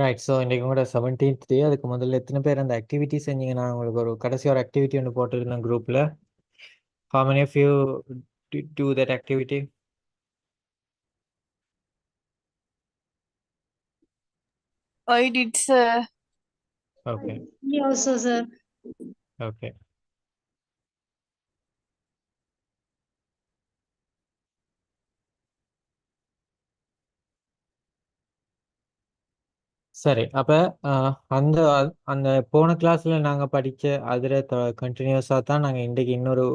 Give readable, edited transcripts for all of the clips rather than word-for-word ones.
Right. So இன்னைக்கு உங்களோட 17th டே. அதுக்கு முதல்ல எத்தனை பேர் அந்த ஆக்டிவிட்டி செஞ்சீங்க? நான் உங்களுக்கு ஒரு கடைசி ஒரு ஆக்டிவிட்டி ஒன்று போட்டிருந்தேன் குரூப்பில். How many of you do that activity? I did, sir. Okay, Me also, sir. okay. சரி. அப்போ அந்த அந்த போன கிளாஸில் நாங்கள் படித்த அதில் கண்டினியூஸாக தான் நாங்கள் இன்றைக்கு இன்னொரு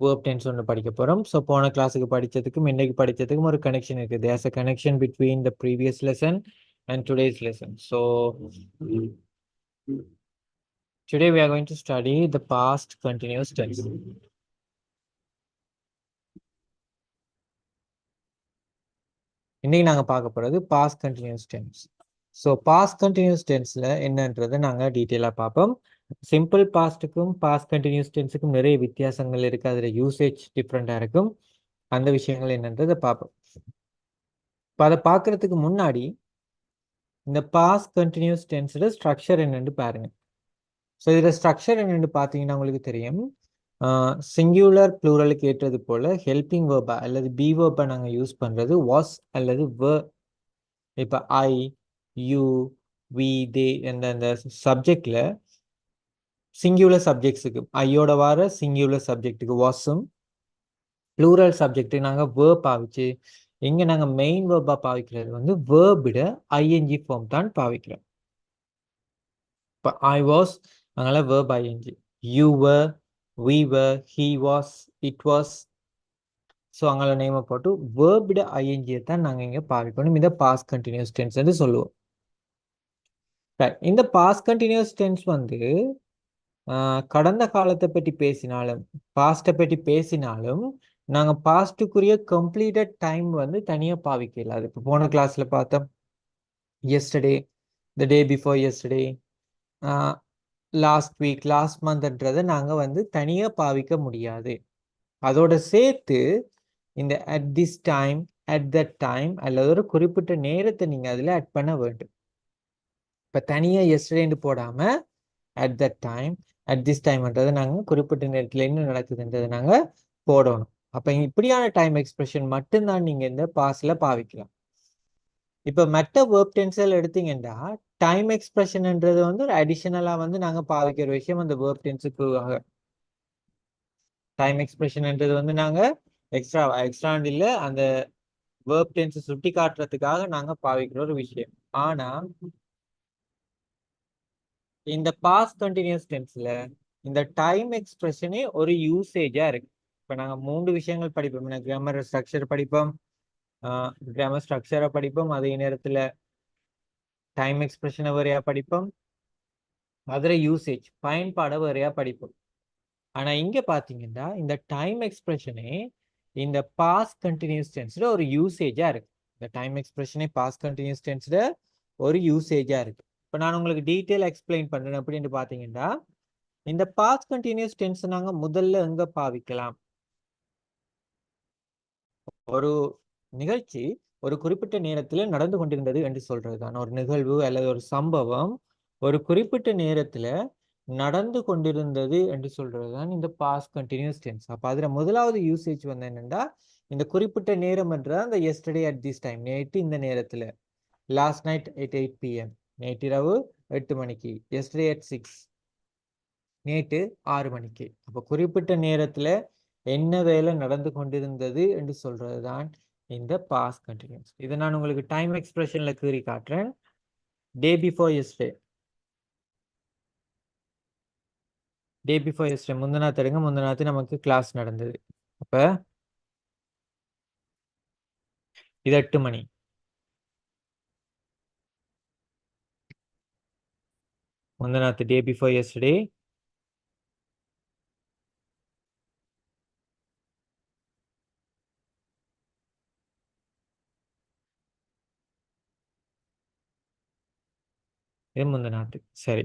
வேர்ப் டென்ஸ் ஒன்று படிக்க போகிறோம். ஸோ போன கிளாஸுக்கு படித்ததுக்கும் இன்றைக்கு படித்ததுக்கும் ஒரு கனெக்ஷன் இருக்குது. There's a connection between the previous lesson and today's lesson. So today we are going to study the past continuous tense. இன்னைக்கு நாங்கள் பார்க்க போகிறது past continuous tense. So past continuous டென்ஸில் என்னன்றதை நாங்கள் டீட்டெயிலாக பார்ப்போம். சிம்பிள் பாஸ்ட்டுக்கும் பாஸ்ட் கண்டினியூஸ் டென்ஸுக்கும் நிறைய வித்தியாசங்கள் இருக்குது. அதில் யூசேஜ் டிஃப்ரெண்ட்டாக இருக்கும். அந்த விஷயங்கள் என்னன்றதை பார்ப்போம். இப்போ அதை பார்க்குறதுக்கு முன்னாடி இந்த பாஸ்ட் கண்டினியூஸ் டென்ஸோட ஸ்ட்ரக்சர் என்னென்னு பாருங்கள். ஸோ இதில் ஸ்ட்ரக்சர் என்னென்னு பார்த்தீங்கன்னா உங்களுக்கு தெரியும். சிங்குலர் ப்ளூரலுக்கு ஏற்றது போல் ஹெல்பிங் வேர்பா அல்லது பி வேர்பை நாங்கள் யூஸ் பண்ணுறது வாஸ் அல்லது வ. இப்போ ஐ, யூ, வி, தே அந்த சப்ஜெக்டில் சிங்குலர் சப்ஜெக்ட்ஸுக்கு ஐயோட வர சிங்குலர் சப்ஜெக்ட்டுக்கு வாஸும், ப்ளூரல் சப்ஜெக்ட்டுக்கு நாங்கள் வேர்ப் பாவிச்சு இங்கே நாங்கள் மெயின் வேர்பாக பாவிக்கிறது வந்து வேர்பிட ஐஎன்ஜி ஃபார்ம் தான் பாவிக்கிறோம். இப்போ ஐ வாஸ் அதனால verb ING, you were, we were, he was, it was. So அங்கே நேமை போட்டு வேர்பிட ஐஎன்ஜியை தான் நாங்கள் இங்கே பாவிக்கணும். இதை பாஸ்ட் கண்டினியூஸ் டென்ஸ் சொல்லுவோம். இந்த பாஸ்ட் கண்டினியூஸ் டென்ஸ் வந்து கடந்த காலத்தை பற்றி பேசினாலும் பாஸ்ட்டை பற்றி பேசினாலும் நாங்கள் பாஸ்ட்டுக்குரிய கம்ப்ளீட்டட் டைம் வந்து தனியாக பாவிக்கல. அது இப்போ போன கிளாஸில் பார்த்தோம். Yesterday, the day before yesterday, last week, last மந்த்ன்றதை நாங்கள் வந்து தனியாக பாவிக்க முடியாது. அதோட சேர்த்து இந்த at this time, at that time அல்லது ஒரு குறிப்பிட்ட நேரத்தை நீங்கள் அதில் ஆட் பண்ண வேண்டும். இப்போ தனியாக எஸ்டர்டேன்னு போடாமல் at that time, at this டைம்ன்றதை நாங்கள் குறிப்பிட்ட நேரத்தில் என்ன நடக்குதுன்றதை நாங்கள் போடணும். அப்போ இப்படியான டைம் எக்ஸ்பிரஷன் மட்டும்தான் நீங்கள் இந்த பாஸில் பாவிக்கலாம். இப்போ மற்ற வேர்ப் டென்ஸில் எடுத்தீங்கன்னா டைம் எக்ஸ்பிரஷன்ன்றது வந்து ஒரு அடிஷனலாக வந்து நாங்கள் பாவிக்கிற விஷயம். அந்த வேர்ப் டென்ஸுக்கு டைம் எக்ஸ்பிரஷன்ன்றது வந்து நாங்கள் எக்ஸ்ட்ரா இல்லை, அந்த வேர்ப் டென்ஸை சுட்டி காட்டுறதுக்காக நாங்கள் பாவிக்கிற ஒரு விஷயம். ஆனால் இந்த பாஸ்ட் கண்டினியூஸ் டென்ஸில் இந்த டைம் எக்ஸ்பிரஷனே ஒரு யூசேஜாக இருக்கு. இப்போ நாங்கள் 3 விஷயங்கள் படிப்போம். கிராமர் ஸ்ட்ரக்சர் படிப்போம், கிராமர் ஸ்ட்ரக்சரை படிப்போம், அதே நேரத்தில் டைம் எக்ஸ்பிரஷனை வரையா படிப்போம், அதில் யூசேஜ் பயன்பாடை வரையா படிப்போம். ஆனால் இங்கே பார்த்தீங்கன்னா இந்த டைம் எக்ஸ்பிரஷனே இந்த பாஸ்ட் கண்டினியூஸ் டென்ஸில் ஒரு யூசேஜாக இருக்கு. இந்த டைம் எக்ஸ்பிரஷனே பாஸ்ட் கண்டினியூஸ் டென்ஸில் ஒரு யூசேஜாக இருக்கு. இப்போ நான் உங்களுக்கு டீட்டெயில் எக்ஸ்பிளைன் பண்ணுறேன். அப்படின்னு பார்த்தீங்கன்னா இந்த பாஸ்ட் கண்டினியூஸ் டென்ஸ் நாங்கள் முதல்ல எங்கே பாவிக்கலாம்? ஒரு நிகழ்ச்சி ஒரு குறிப்பிட்ட நேரத்தில் நடந்து கொண்டிருந்தது என்று சொல்றது தான். ஒரு நிகழ்வு அல்லது ஒரு சம்பவம் ஒரு குறிப்பிட்ட நேரத்தில் நடந்து கொண்டிருந்தது என்று சொல்றது தான் இந்த பாஸ்ட் கண்டினியூஸ் டென்ஸ். அப்போ அதில் முதலாவது யூசேஜ் வந்து என்னென்னா இந்த குறிப்பிட்ட நேரம் என்ற அந்த எஸ்டர்டே அட் திஸ் டைம், நேற்று இந்த நேரத்தில், லாஸ்ட் நைட் அட் 8 PM, நேற்றிரவு 8 மணிக்கு, எஸ்டர்டே அட் 6, நேற்று 6 மணிக்கு. அப்போ குறிப்பிட்ட நேரத்தில் என்ன வேலை நடந்து கொண்டிருந்தது என்று சொல்றது தான் இந்த பாஸ்ட் கண்டினியூஸ். இதை நான் உங்களுக்கு டைம் எக்ஸ்பிரஷன்ல கீறி காட்டுறேன். Day before yesterday, day before yesterday முந்தினாத்து எடுங்க. முந்தினாத்து நமக்கு கிளாஸ் நடந்தது. அப்போ இது 8 மணி. முந்தினாத்து டே பிஃபோர் எஸ்டே, இது முந்தினாத்து. சரி,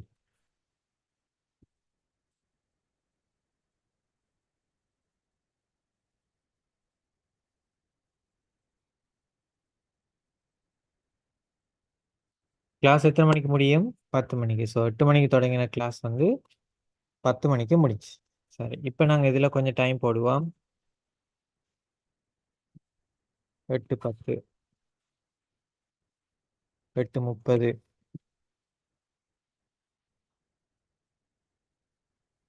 கிளாஸ் எத்தனை மணிக்கு முடியும்? 10 மணிக்கு. ஸோ 8 மணிக்கு தொடங்கின கிளாஸ் வந்து 10 மணிக்கு முடிச்சு. சரி, இப்போ நாங்கள் இதில் கொஞ்சம் டைம் போடுவோம். 8:10, 8:30,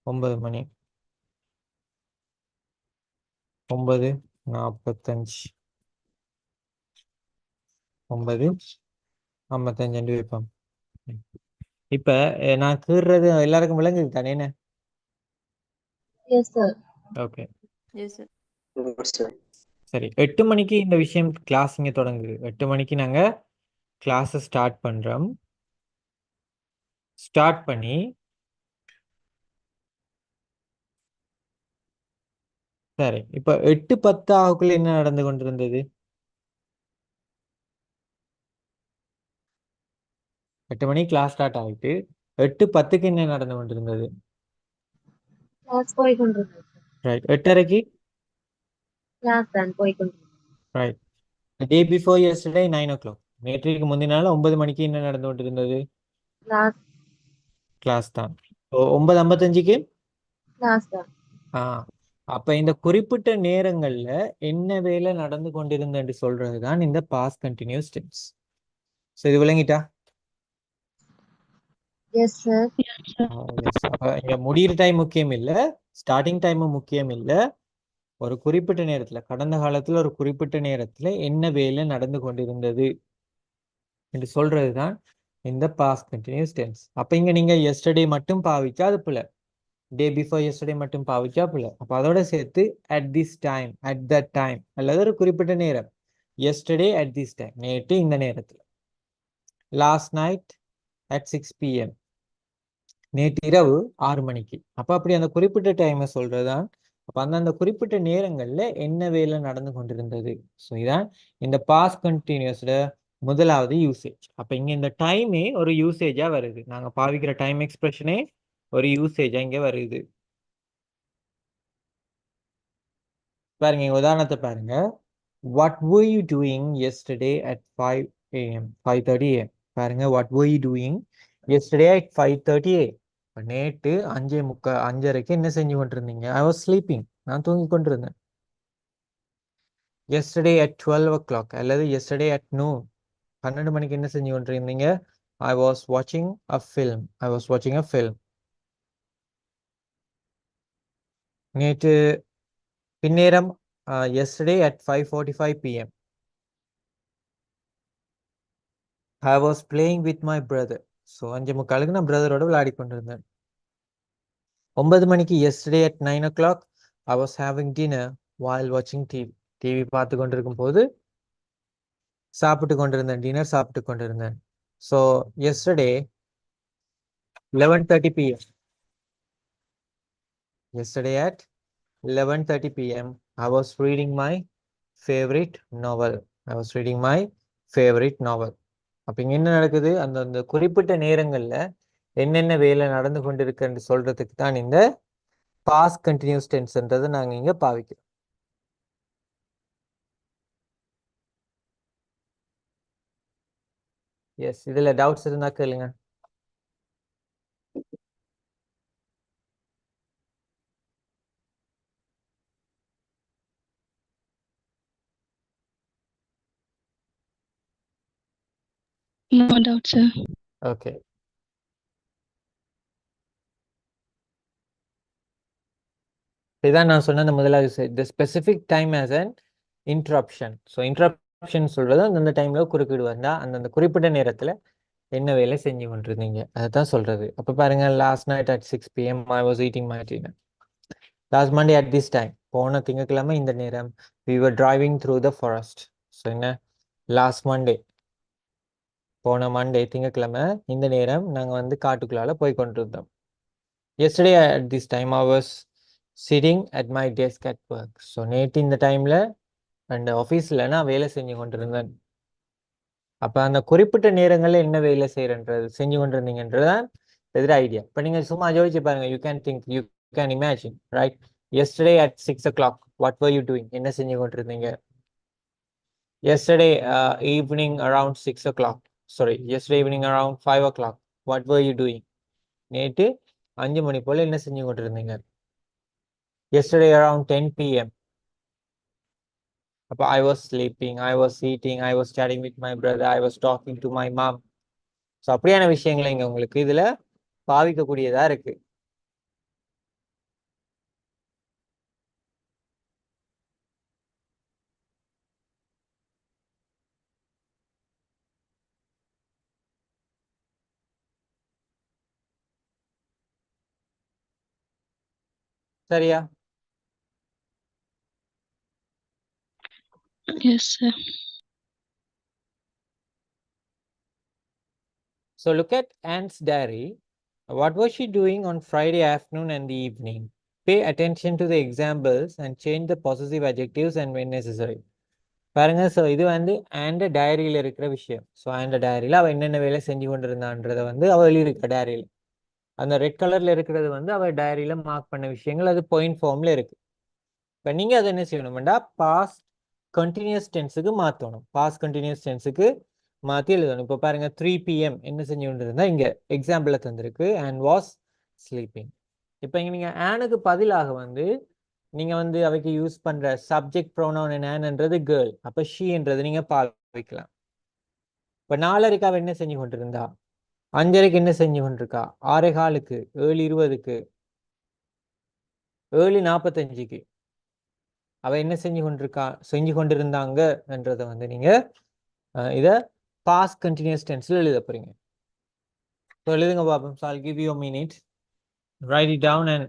9 மணி, 9:45, 9:55 வைப்போம். இப்போ நான் கீறுறது எல்லாருக்கும் விளங்குது தானே? என்ன? Yes, sir. Okay, Yes, sir. சரி. 8 மணிக்கு இந்த விஷயம் கிளாஸ் இங்கே தொடங்குது. 8 மணிக்கு நாங்கள் கிளாஸை ஸ்டார்ட் பண்ணுறோம். ஸ்டார்ட் பண்ணி சரி, இப்போ 8:10 ஆகுக்குள்ள என்ன நடந்து கொண்டிருந்தது? 8 மணிக்கு கிளாஸ் ஸ்டார்ட் ஆகிட்டு 8:10க்கு என்ன நடந்து கொண்டிருந்தது? Class போய்க்கொண்டிருக்கு. ரைட். 8:30க்கு Class தான் போய்க்கொண்டிருக்கு. Right. Day before yesterday 9 o'clock. நேற்றைக்கு முந்தின நாள் 9 மணிக்கு என்ன நடந்து கொண்டிருந்தது? Class கிளாஸ் தான். 9:55க்கு class தான். அப்ப இந்த குறிப்பிட்ட நேரங்கள்ல என்ன வேலை நடந்து கொண்டிருந்தன்னு சொல்றது தான் இந்த பாஸ்ட் கண்டினியூஸ் டென்ஸ். ஸோ இது விளங்கிட்டா? Yes, sir. எஸ். அப்ப இங்க முடிகிற டைம் முக்கியம் இல்லை, ஸ்டார்டிங் டைமும் முக்கியம் இல்லை. ஒரு குறிப்பிட்ட நேரத்துல, கடந்த காலத்துல ஒரு குறிப்பிட்ட நேரத்துல என்ன வேலை நடந்து கொண்டிருந்தது என்று சொல்றது தான் இந்த பாஸ்ட் கண்டினியூஸ் டென்ஸ். அப்ப இங்க நீங்க எஸ்டர்டே மட்டும் பாவிச்சா அது பிள்ளை, டே பிஃபோர் எஸ்டர்டே மட்டும் பாவிச்சா பிள்ளை. அப்ப அதோட சேர்த்து at this time, at that time, அல்லது ஒரு குறிப்பிட்ட நேரம். எஸ்டர்டே அட் திஸ் டைம், நேற்று இந்த நேரத்துல. லாஸ்ட் நைட் அட் 6 PM, நேற்று இரவு 6 மணிக்கு. அப்ப அப்படி அந்த குறிப்பிட்ட டைமை சொல்றதுதான். அப்ப அந்தந்த குறிப்பிட்ட நேரங்கள்ல என்ன வேலை நடந்து கொண்டிருந்தது. ஸோ இதான் இந்த பாஸ்ட் கண்டினியூஸ்ல முதலாவது யூசேஜ். அப்ப இங்க இந்த டைமே ஒரு யூசேஜா வருது. நாங்க பாவிக்கிற டைம் எக்ஸ்பிரஷனே ஒரு யூசேஜா இங்க வருது. பாருங்க, இங்க உதாரணத்தை பாருங்க. What were you doing yesterday at 5 AM? 5:30 AM. பாருங்க, what were you doing yesterday at 5:30 AM? நேற்று 5:30 என்ன செஞ்சு கொண்டிருந்தீங்க? I was sleeping. நான் தூங்கி கொண்டிருந்தேன். yesterday at 12 o'clock அல்லது yesterday at noon, 12 மணிக்கு என்ன செஞ்சு கொண்டிருந்தீங்க? I was watching a film. I was watching a film. நேற்று பின்னேரம் yesterday at 5:45 PM. I was playing with my brother. So 5:45க்கு நான் பிரதரோட விளையாடி கொண்டிருந்தேன். 9 மணிக்கு yesterday at 9 o'clock I was having dinner while watching TV. TV பார்த்து கொண்டிருக்கும் போது சாப்பிட்டு கொண்டிருந்தேன், டின்னர் சாப்பிட்டு கொண்டிருந்தேன். So yesterday 11:30 PM. yesterday at 11:30 PM I was reading my favorite novel. I was reading my favorite novel. அப்ப இங்க என்ன நடக்குது? அந்த குறிப்பிட்ட நேரங்கள்ல என்னென்ன வேலை நடந்து கொண்டிருக்குன்னு சொல்றதுக்கு தான் இந்த பாஸ்ட் கண்டினியூஸ் டென்ஸ்ன்றதை நாங்க இங்க பாவிக்கிறோம். எஸ், இதுல டவுட்ஸ் இருந்தா கேளுங்க. No doubt, sir. ஓகே, இதான் நான் சொன்ன அந்த முதலாவது the specific time as an interruption. So interruption சொல்றது அந்தந்த டைம்ல குறுக்கிடு வந்தா அந்தந்த குறிப்பிட்ட நேரத்துல என்ன வேலை செஞ்சு கொண்டிருந்தீங்க அதைத்தான் சொல்றது. அப்ப பாருங்க, last night at 6 PM I was eating my dinner. Last Monday at this time, போன திங்கட்கிழமை இந்த நேரம் we were driving through the forest. So என்ன, லாஸ்ட் மண்டே, போன மண்டே திங்கட்கிழமை இந்த நேரம் நாங்க வந்து காட்டுக்குள்ளால போய் கொண்டிருந்தோம். yesterday at this time I was sitting at my desk at work. So நேற்று இந்த டைம்ல அந்த ஆஃபீஸில் நான் வேலை செஞ்சு கொண்டிருந்தேன். அப்போ அந்த குறிப்பிட்ட நேரங்களில் என்ன வேலை செய்யறன்றது செஞ்சு கொண்டிருந்தீங்கன்றதான் எதிர ஐடியா. இப்போ நீங்கள் சும்மா யோசிச்சு பாருங்க, you can think, you can imagine, right? yesterday at 6 o'clock what were you doing? என்ன செஞ்சு கொண்டிருந்தீங்க? yesterday evening around 6 o'clock. sorry, yesterday evening around 5 o'clock. What were you doing? நேற்று 5 மணி போல என்ன செஞ்சு கொண்டிருந்தீங்க? Yesterday around 10 p.m. அப்ப I was sleeping, I was eating, I was chatting with my brother, I was talking to my mom. So அப்படியான விஷயங்களை இங்க உங்களுக்கு இதுல பாவிக்கக்கூடியதா இருக்கு. சரியா? Yes, sir. So look at Anne's diary. What was she doing on Friday afternoon and the evening? Pay attention to the examples and change the possessive adjectives and when necessary. பாருங்க, so இது வந்து ஆண்ட டைரியில் இருக்கிற விஷயம். So ஆண்ட டைரியில் அவள் என்னென்ன வேலை செஞ்சு கொண்டு இருந்தான்றதை வந்து அவள் எழுதியிருக்க டைரியில். அந்த ரெட் கலரில் இருக்கிறது வந்து அவள் டைரியில் மார்க் பண்ண விஷயங்கள், அது பாயிண்ட் ஃபார்மில் இருக்கு. இப்போ நீங்கள் அதை என்ன செய்யணும்டா பாஸ்ட் கண்டினியூஸ் டென்ஸுக்கு மாற்றணும். பாஸ்ட் கண்டினியூஸ் டென்ஸுக்கு மாற்றி எழுதணும். இப்போ பாருங்க 3 p.m. என்ன செஞ்சு கொண்டு இருந்தால் இங்கே எக்ஸாம்பிளில் தந்திருக்கு அண்ட் வாஸ் ஸ்லீப்பிங். இப்போ இங்கே நீங்கள் ஆனுக்கு பதிலாக வந்து நீங்கள் வந்து அவைக்கு யூஸ் பண்ணுற சப்ஜெக்ட் ப்ரோனவுன் என்னன்றது கேர்ள், அப்போ ஷீன்றது நீங்கள் பாவிக்கலாம். இப்போ 4:30 அவள் என்ன செஞ்சு கொண்டிருந்தா? 5:30 என்ன செஞ்சு கொண்டிருக்கா? 6:15, 7:20, 7:45 அவ என்ன செஞ்சு கொண்டிருந்தாங்கன்றதை வந்து நீங்க இதை பாஸ்ட் கண்டினியூஸ் டென்ஸ்ல எழுத போறீங்க. ஸோ எழுதுங்க பாப்போம். So I'll give you a minute. Write it down and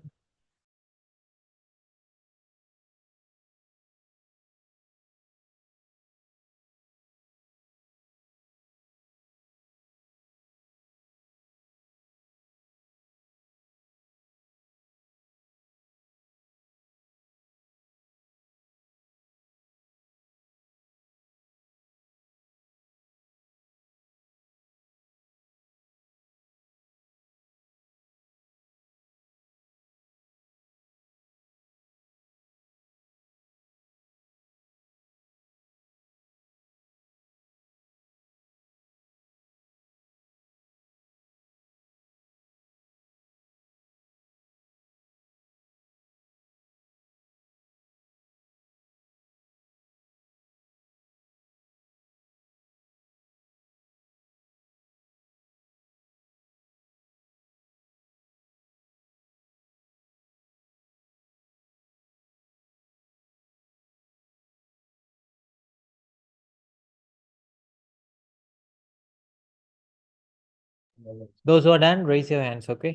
those who are done, raise your hands, okay?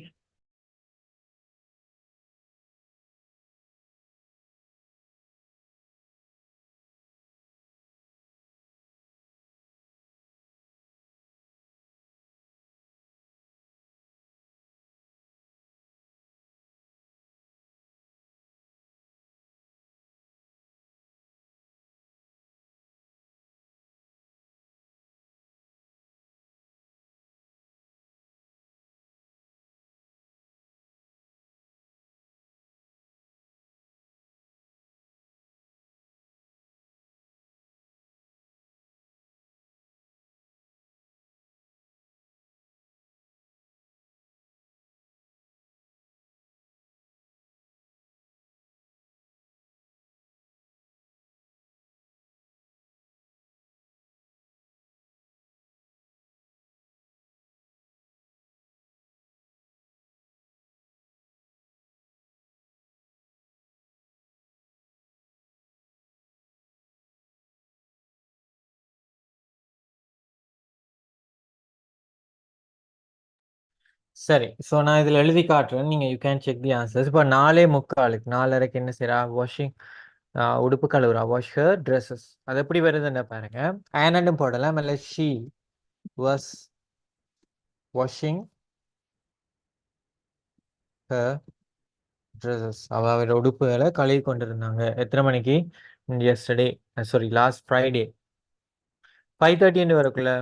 சரி, ஸோ நான் இதில் எழுதி காட்டுறேன், நீங்கள் you can check the answers. இப்போ 4:45 4:30 என்ன செய்யறா? வாஷிங், உடுப்பு கழுவுறா. Wash her dresses. அது எப்படி வருதுன்னு பாருங்க. ஆனண்டும் போடலாம், இல்லை she was washing her dresses. அவரோட உடுப்புகளை கழுவி கொண்டிருந்தாங்க. எத்தனை மணிக்கு? எஸ்டர்டே, சாரி லாஸ்ட் ஃப்ரைடே 5:30 வரக்குள்ள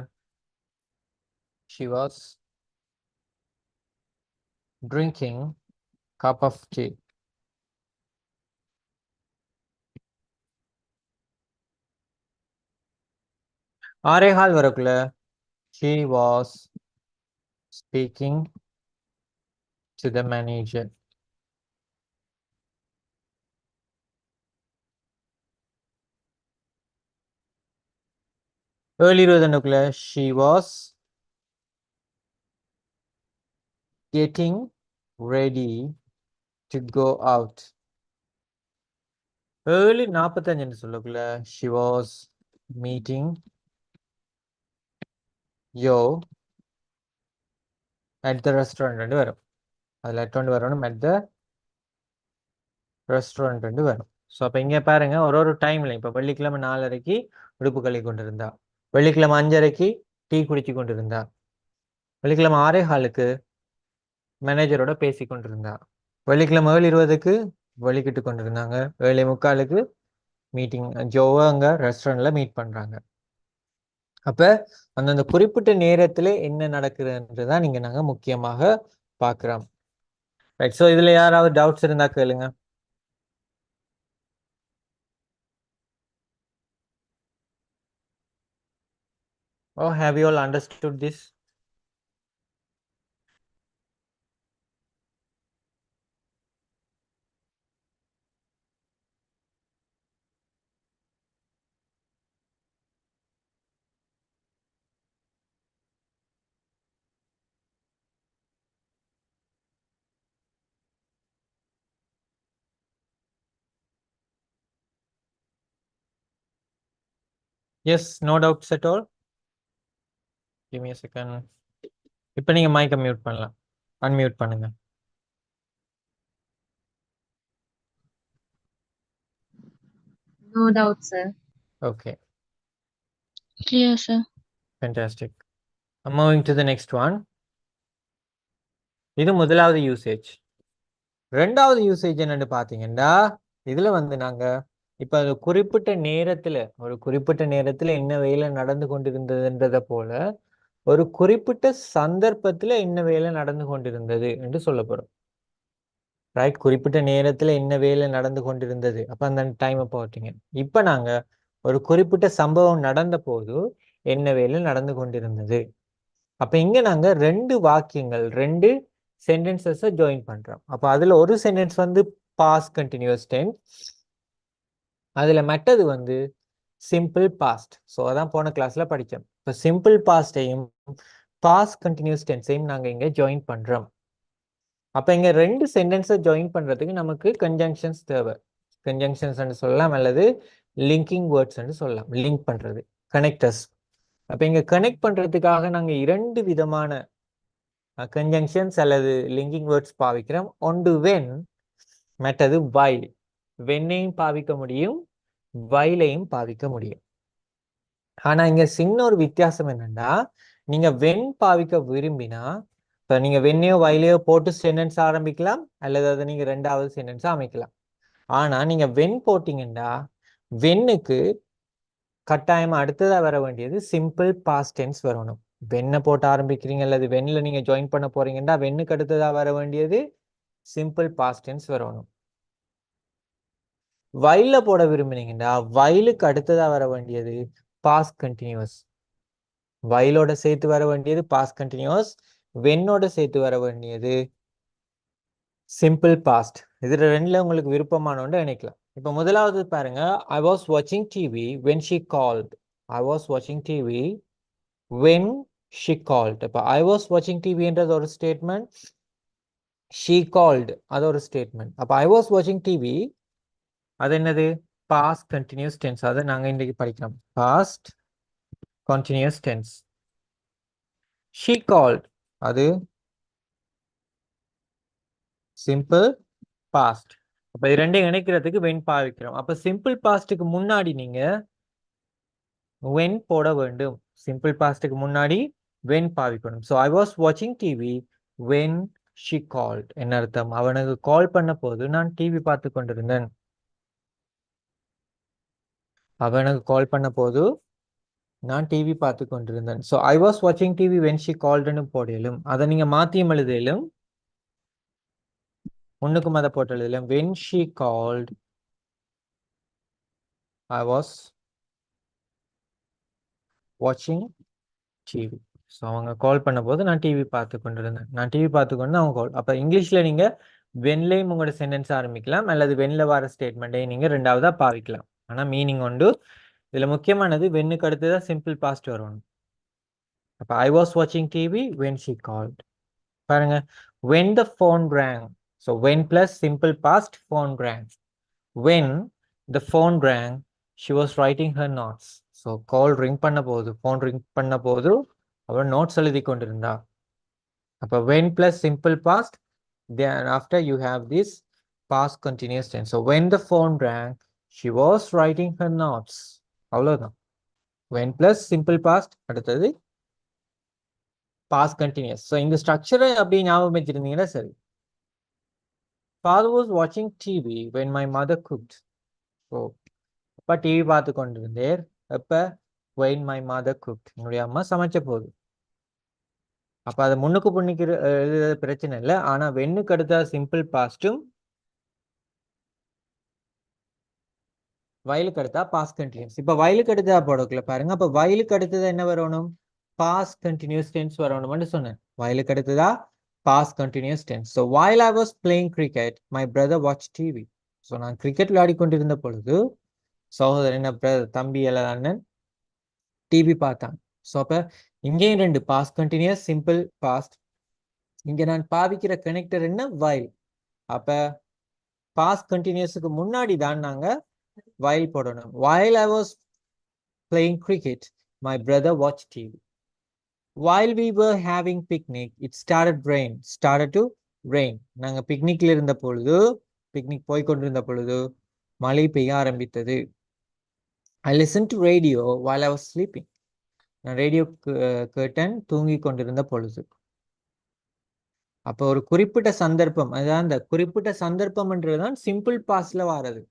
she was drinking cup of tea. 6:15 வரக்குள்ள She was speaking to the manager. Earlier இருந்தனுக்குள்ள she was getting ready to go out. Early 45 சொல்லக்குள்ள she was meeting Yo at the restaurant ரெண்டு வரும். அதுல at ஒன்று வரணும், at the restaurant ரெண்டு வரும். So அப்போ இங்கே பாருங்க ஒரு டைம்ல இப்போ வெள்ளிக்கிழமை 4:30க்கு உடுப்பு கழுவி கொண்டிருந்தா, வெள்ளிக்கிழமை 5:30க்கு டீ குடிச்சு கொண்டிருந்தா, வெள்ளிக்கிழமை 6:15க்கு மேனேஜரோட பேசி கொண்டிருந்தா, வெள்ளிக்கிழமை 7:20க்கு வலிக்கிட்டு கொண்டிருந்தாங்க, 7:45க்கு மீட்டிங் ஜோவை அங்கே ரெஸ்டாரண்ட்ல மீட் பண்றாங்க. அப்ப அந்தந்த குறிப்பிட்ட நேரத்துல என்ன நடக்குதுன்றதான் நீங்க நாங்க முக்கியமாக பார்க்கிறோம். ரைட். ஸோ இதுல யாராவது டவுட்ஸ் இருந்தா கேளுங்க. Oh, have you all understood this? Yes, no doubts at all. Give me a second. இப்போ நீங்க மைக்கை மியூட் பண்ணலாம், அன்மியூட் பண்ணுங்க. No doubt, sir. Okay, Clear, sir. fantastic. I'm moving to the next one. இது முதலாவது usage. ரெண்டாவது usage என்னன்னு பார்த்தீங்கன்னா, இதுல நாங்க இப்ப அது குறிப்பிட்ட நேரத்துல என்ன வேலை நடந்து கொண்டிருந்ததுன்றத போல ஒரு குறிப்பிட்ட சந்தர்ப்பத்துல என்ன வேலை நடந்து கொண்டிருந்தது என்று சொல்ல போறோம். ரைட். குறிப்பிட்ட நேரத்துல என்ன வேலை நடந்து கொண்டிருந்தது, அப்ப அந்த டைமை போட்டீங்க. இப்ப நாங்க ஒரு குறிப்பிட்ட சம்பவம் நடந்த போது என்ன வேலை நடந்து கொண்டிருந்தது. அப்ப இங்க நாங்க ரெண்டு வாக்கியங்கள், ரெண்டு சென்டென்சஸை ஜாயின் பண்றோம். அப்ப அதுல ஒரு சென்டென்ஸ் பாஸ்ட் கண்டினியூஸ் டென்ஸ், அதுல மற்றது சிம்பிள் பாஸ்ட். ஸோ அதான் போன கிளாஸ்ல படித்தோம். இப்போ சிம்பிள் பாஸ்டையும் பாஸ்ட் கண்டினியூஸ் டென்ஸையும் நாங்கள் இங்கே ஜாயின் பண்றோம். அப்போ இங்கே ரெண்டு சென்டென்ஸை ஜாயின் பண்றதுக்கு நமக்கு கன்ஜங்ஷன்ஸ் தேவை. கன்ஜங்ஷன்ஸ் சொல்லலாம் அல்லது லிங்கிங் வேர்ட்ஸ் சொல்லலாம். லிங்க் பண்றது, கனெக்டர்ஸ். அப்போ இங்கே கனெக்ட் பண்றதுக்காக நாங்கள் இரண்டு விதமான கன்ஜங்ஷன்ஸ் அல்லது லிங்கிங் வேர்ட்ஸ் பாவிக்கிறோம். ஒன்று வென், மற்றது வைல். வென்னையும் பாவிக்க முடியும், வைலையும் பாவிக்க முடியும். ஆனா இங்க சின்ன ஒரு வித்தியாசம் என்னன்னா, நீங்க வென் பாவிக்க விரும்பினா இப்ப நீங்க வெண்ணையோ வைலையோ போட்டு சென்டென்ஸ் ஆரம்பிக்கலாம், அல்லது அதை நீங்க ரெண்டாவது சென்டென்ஸா அமைக்கலாம். ஆனா நீங்க வென் போட்டீங்கன்னா வென்னுக்கு கட்டாயமா அடுத்ததா வர வேண்டியது சிம்பிள் பாஸ்ட் டென்ஸ் வரணும். வெண்ணை போட்டு ஆரம்பிக்கிறீங்க அல்லது வெண்ணில் நீங்க ஜாயின் பண்ண போறீங்கன்னா வெண்ணுக்கு அடுத்ததா வர வேண்டியது சிம்பிள் பாஸ்ட் டென்ஸ் வரணும். வைல போட விரும்பினீங்கன்னா வைலுக்கு அடுத்ததா வர வேண்டியது பாஸ்ட் கண்டினியூஸ். வைலோட சேர்த்து வர வேண்டியது பாஸ்ட் கண்டினியூஸ், வென்னோட சேர்த்து வர வேண்டியது சிம்பிள் பாஸ்ட். இதுல ரெண்டுல உங்களுக்கு விருப்பமான ஒன்று நினைக்கலாம். இப்போ முதலாவது பாருங்க, ஐ வாஸ் வாட்சிங் TV when she called. I was வாட்சிங் டிவி வென் ஷி கால்ட். இப்போ ஐ வாஸ் வாட்சிங் டிவின்றது ஒரு ஸ்டேட்மெண்ட், ஷி கால்ட் அது ஒரு ஸ்டேட்மெண்ட். அப்போ ஐ வாஸ் வாட்சிங் டிவி அது என்னது? Past continuous tense. அதை நாங்கள் இன்றைக்கு படிக்கிறோம், past continuous tense. She called அது சிம்பிள் பாஸ்ட். அப்ப இது ரெண்டையும் இணைக்கிறதுக்கு வென் பாவிக்கிறோம். அப்ப சிம்பிள் பாஸ்டுக்கு முன்னாடி நீங்க வென் போட வேண்டும். சிம்பிள் பாஸ்டுக்கு முன்னாடி வென் பாவிக்கணும். ஸோ ஐ வாஸ் வாட்சிங் டிவி வென் ஷி கால்ட். என்ன அர்த்தம்? அவனுக்கு கால் பண்ண போது நான் டிவி பார்த்து கொண்டிருந்தேன். அவனுக்கு கால் பண்ண போது நான் டிவி பார்த்து கொண்டிருந்தேன். ஸோ ஐ வாஸ் வாட்சிங் டிவி வென் ஷி கால்டுன்னு போடலும், அதை நீங்க மாத்தியும் எழுதலும், முன்னுக்கும் அதை போட்டு எழுதலும். When she called I was watching TV. So அவங்க கால் பண்ண போது நான் டிவி பார்த்து கொண்டிருந்தேன். நான் டிவி பார்த்து கொண்டு அவங்க கால். அப்போ இங்கிலீஷில் நீங்கள் வென்லையும் உங்களோட சென்டென்ஸ் ஆரம்பிக்கலாம், அல்லது வென்ல வர ஸ்டேட்மெண்ட்டையும் நீங்கள் ரெண்டாவதாக பாவிக்கலாம். ஆனால் மீனிங் உண்டு. இதில் முக்கியமானது வென்னுக்கு அடுத்து தான் சிம்பிள் பாஸ்ட் வரணும். அப்போ ஐ வாஸ் வாட்சிங் டிவி வென் ஷி கால்ட். பாருங்க, when the phone rang. So when plus simple past, phone rang. When the phone rang, she was writing her notes. So call ring பண்ண போது, phone ring பண்ண போது அவள் notes எழுதி கொண்டிருந்தா. அப்போ when plus simple past, then after you have this past continuous tense. So when the phone rang, she was writing her notes. அவ்வளவுதான். when plus simple past, அடுத்தது past continuous. So இந்த ஸ்ட்ரக்சரை அப்படி ஞாபகம் வச்சிருந்தீங்கன்னா சரி. Father was watching TV when my mother cooked. So அப்பா TV பார்த்து கொண்டிருந்தேர் அப்ப when my mother cooked. என்னுடைய அம்மா சமைச்ச போது. அப்ப அதை முன்னுக்கு புண்ணிக்கு எழுத பிரச்சனை இல்லை. ஆனா வென்னுக்கு அடுத்த சிம்பிள் பாஸ்டும் வயலுக்கு அடுத்தா பாஸ்ட் கண்டினியூஸ். இப்ப வயலுக்கு அடுத்தா போடக்குள்ள பாருங்க. அப்ப வயலுக்கு அடுத்தது என்ன வரணும்? பாஸ்ட் கண்டினியூஸ் டென்ஸ் வரணும்னு சொன்னேன். வயலுக்கு அடுத்ததா past continuous tense. So while I was playing cricket, my brother watched TV. So நான் கிரிக்கெட் விளையாடி கொண்டிருந்த பொழுது சகோதரன் தம்பி அல்லது அண்ணன் டிவி பார்த்தான். ஸோ அப்போ இங்கேயும் ரெண்டு பாஸ்ட் கண்டினியூஸ் சிம்பிள் பாஸ்ட். இங்கே நான் பாவிக்கிற கனெக்டர் என்ன? while. அப்போ பாஸ்ட் கண்டினியூஸுக்கு முன்னாடி தான் நாங்கள் while போடணும். while I was playing cricket, my brother watched TV. While we were having picnic, it started to rain. நாங்க பிக்னிக்ல இருந்த பொழுது, பிக்னிக் போய் கொண்டிருந்த பொழுது மழை பெய்ய ஆரம்பித்தது. I listened to radio while I was sleeping. நான் ரேடியோ கேட்டேன் தூங்கி கொண்டிருந்த பொழுது. அப்போ ஒரு குறிப்பிட்ட சந்தர்ப்பம், அதான் அந்த குறிப்பிட்ட சந்தர்ப்பம்ன்றதுதான் சிம்பிள் பாஸ்ட்ல வாரது.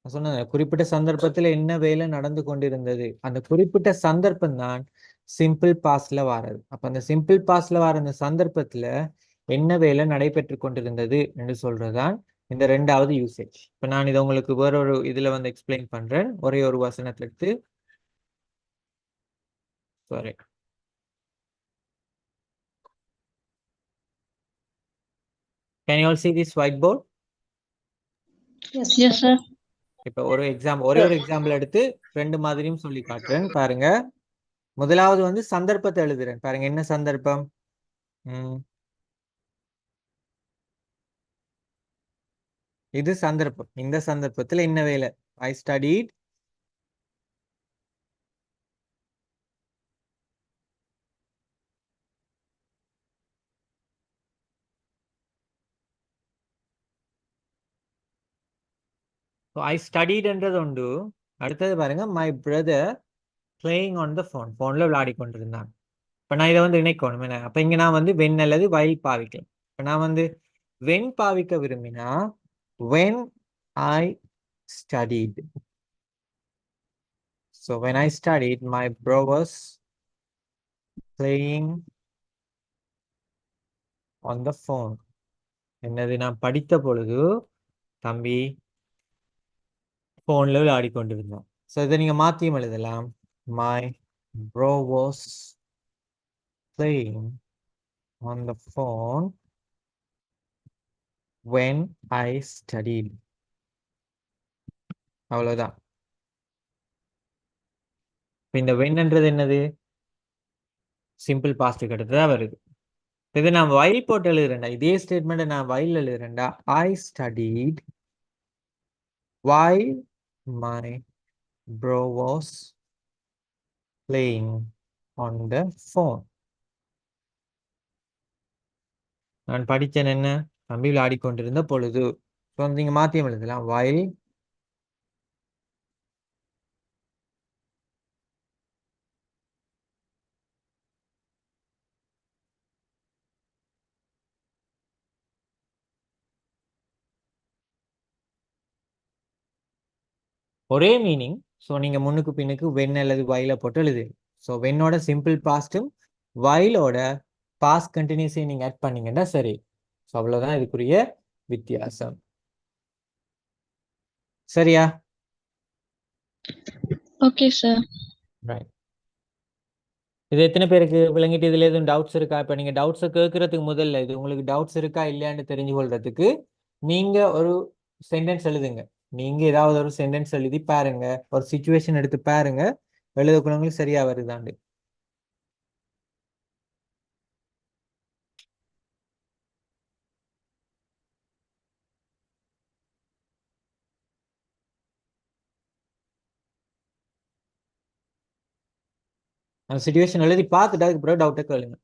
நான் சொன்னேன் குறிப்பிட்ட சந்தர்ப்பத்துல என்ன வேலை நடந்து கொண்டிருந்தது, அந்த குறிப்பிட்ட சந்தர்ப்பம் தான் சிம்பிள் பாஸ்ட்ல வாரது. அப்ப அந்த சிம்பிள் பாஸ்ட்ல வர அந்த சந்தர்ப்பத்துல என்ன வேலை நடைபெற்று கொண்டிருந்தது என்று சொல்றதுதான் இந்த ரெண்டாவது யூசேஜ். இப்ப நான் இதை உங்களுக்கு வேறொரு இதுல வந்து எக்ஸ்பிளைன் பண்றேன். ஒரே ஒரு வசனத்துல எடுத்து sorry. Can you all see this whiteboard? Yes, sir. இப்ப ஒரே ஒரு எக்ஸாம்பிள் எடுத்து ரெண்டு மாதிரியும் சொல்லி காட்டுறேன் பாருங்க. முதலாவது வந்து சந்தர்ப்பத்தை எழுதுறேன் பாருங்க. என்ன சந்தர்ப்பம்? இது சந்தர்ப்பம். இந்த சந்தர்ப்பத்துல என்ன வேலை? I studied I studied என்றது உண்டு. அடுத்தது பாருங்க, my brother playing on the phone. போன்ல விளையாடி கொண்டிருந்தான். இப்ப நான் இதை வந்து இணைக்கணும் என்ன? அப்ப இங்க நான் வந்து when அல்லது while பாவிக்கலாம். இப்ப நான் வந்து when பாவிக்க விரும்பினா when I studied. So when I studied, my bro was playing on the phone. என்னது? நான் படித்த பொழுது தம்பி போன்ல விளையாடி கொண்டிருந்தான். ஸோ இதை நீங்க மாத்தியும் எழுதலாம். My bro was playing on the phone when I studied. அவ்வளவுதான். இந்த வென்ன்றது என்னது? சிம்பிள் பாஸ்ட் அடுத்ததா வருது. இது நான் while போட்டு எழுதுறேன்டா. இதே ஸ்டேட்மெண்ட் நான் while எழுதுறேன்டா. I studied while my bro was playing on the phone. நான் படித்தேன் என்ன? தம்பி விளையாடி கொண்டிருந்த பொழுது. ஸோ நீங்க மாத்தியம் எழுதலாம். while ஒரே மீனிங். ஸோ நீங்க முன்னுக்கு பின்னுக்கு வென் அல்லது while போட்டு எழுது. ஸோ வென்னோட சிம்பிள் பாஸ்டும் whileோட பாஸ்ட் கண்டினியூஸையும் நீங்க ஆட் பண்ணீங்கன்னா சரி. ஸோ அவ்வளவுதான் இதுக்குரிய வித்தியாசம். சரியா? Okay, sir. ரைட். இது எத்தனை பேருக்கு விளங்கிட்டு இதுல எதுவும் டவுட்ஸ் இருக்கா? இப்போ நீங்க டவுட்ஸை கேட்கறதுக்கு முதல்ல இது உங்களுக்கு டவுட்ஸ் இருக்கா இல்லையான்னு தெரிஞ்சு கொள்றதுக்கு நீங்க ஒரு சென்டென்ஸ் எழுதுங்க. நீங்க ஏதாவது ஒரு சென்டென்ஸ் எழுதி பாருங்க, ஒரு சுச்சுவேஷன் எடுத்து பாருங்க, எழுதக்குள்ளவங்களுக்கு சரியா வருதாண்டு. அந்த சுச்சுவேஷன் எழுதி பார்த்துட்டு அதுக்கு பிறகு டவுட்டை கேளுங்க.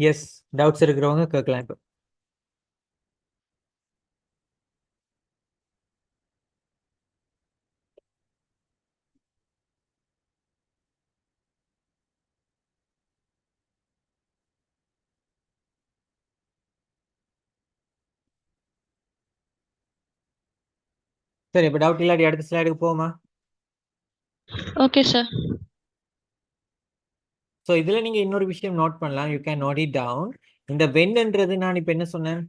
எஸ், டவுட்ஸ் இருக்கிறவங்க கேட்கலாம் இப்போ. சரி, இப்போ டவுட் இல்லாட்டி அடுத்த ஸ்லைடுக்கு போமா? Okay, sir. ஸோ இதில் நீங்கள் இன்னொரு விஷயம் நோட் பண்ணலாம். You can note it down. இந்த வென்ன்றது நான் இப்போ என்ன சொன்னேன்,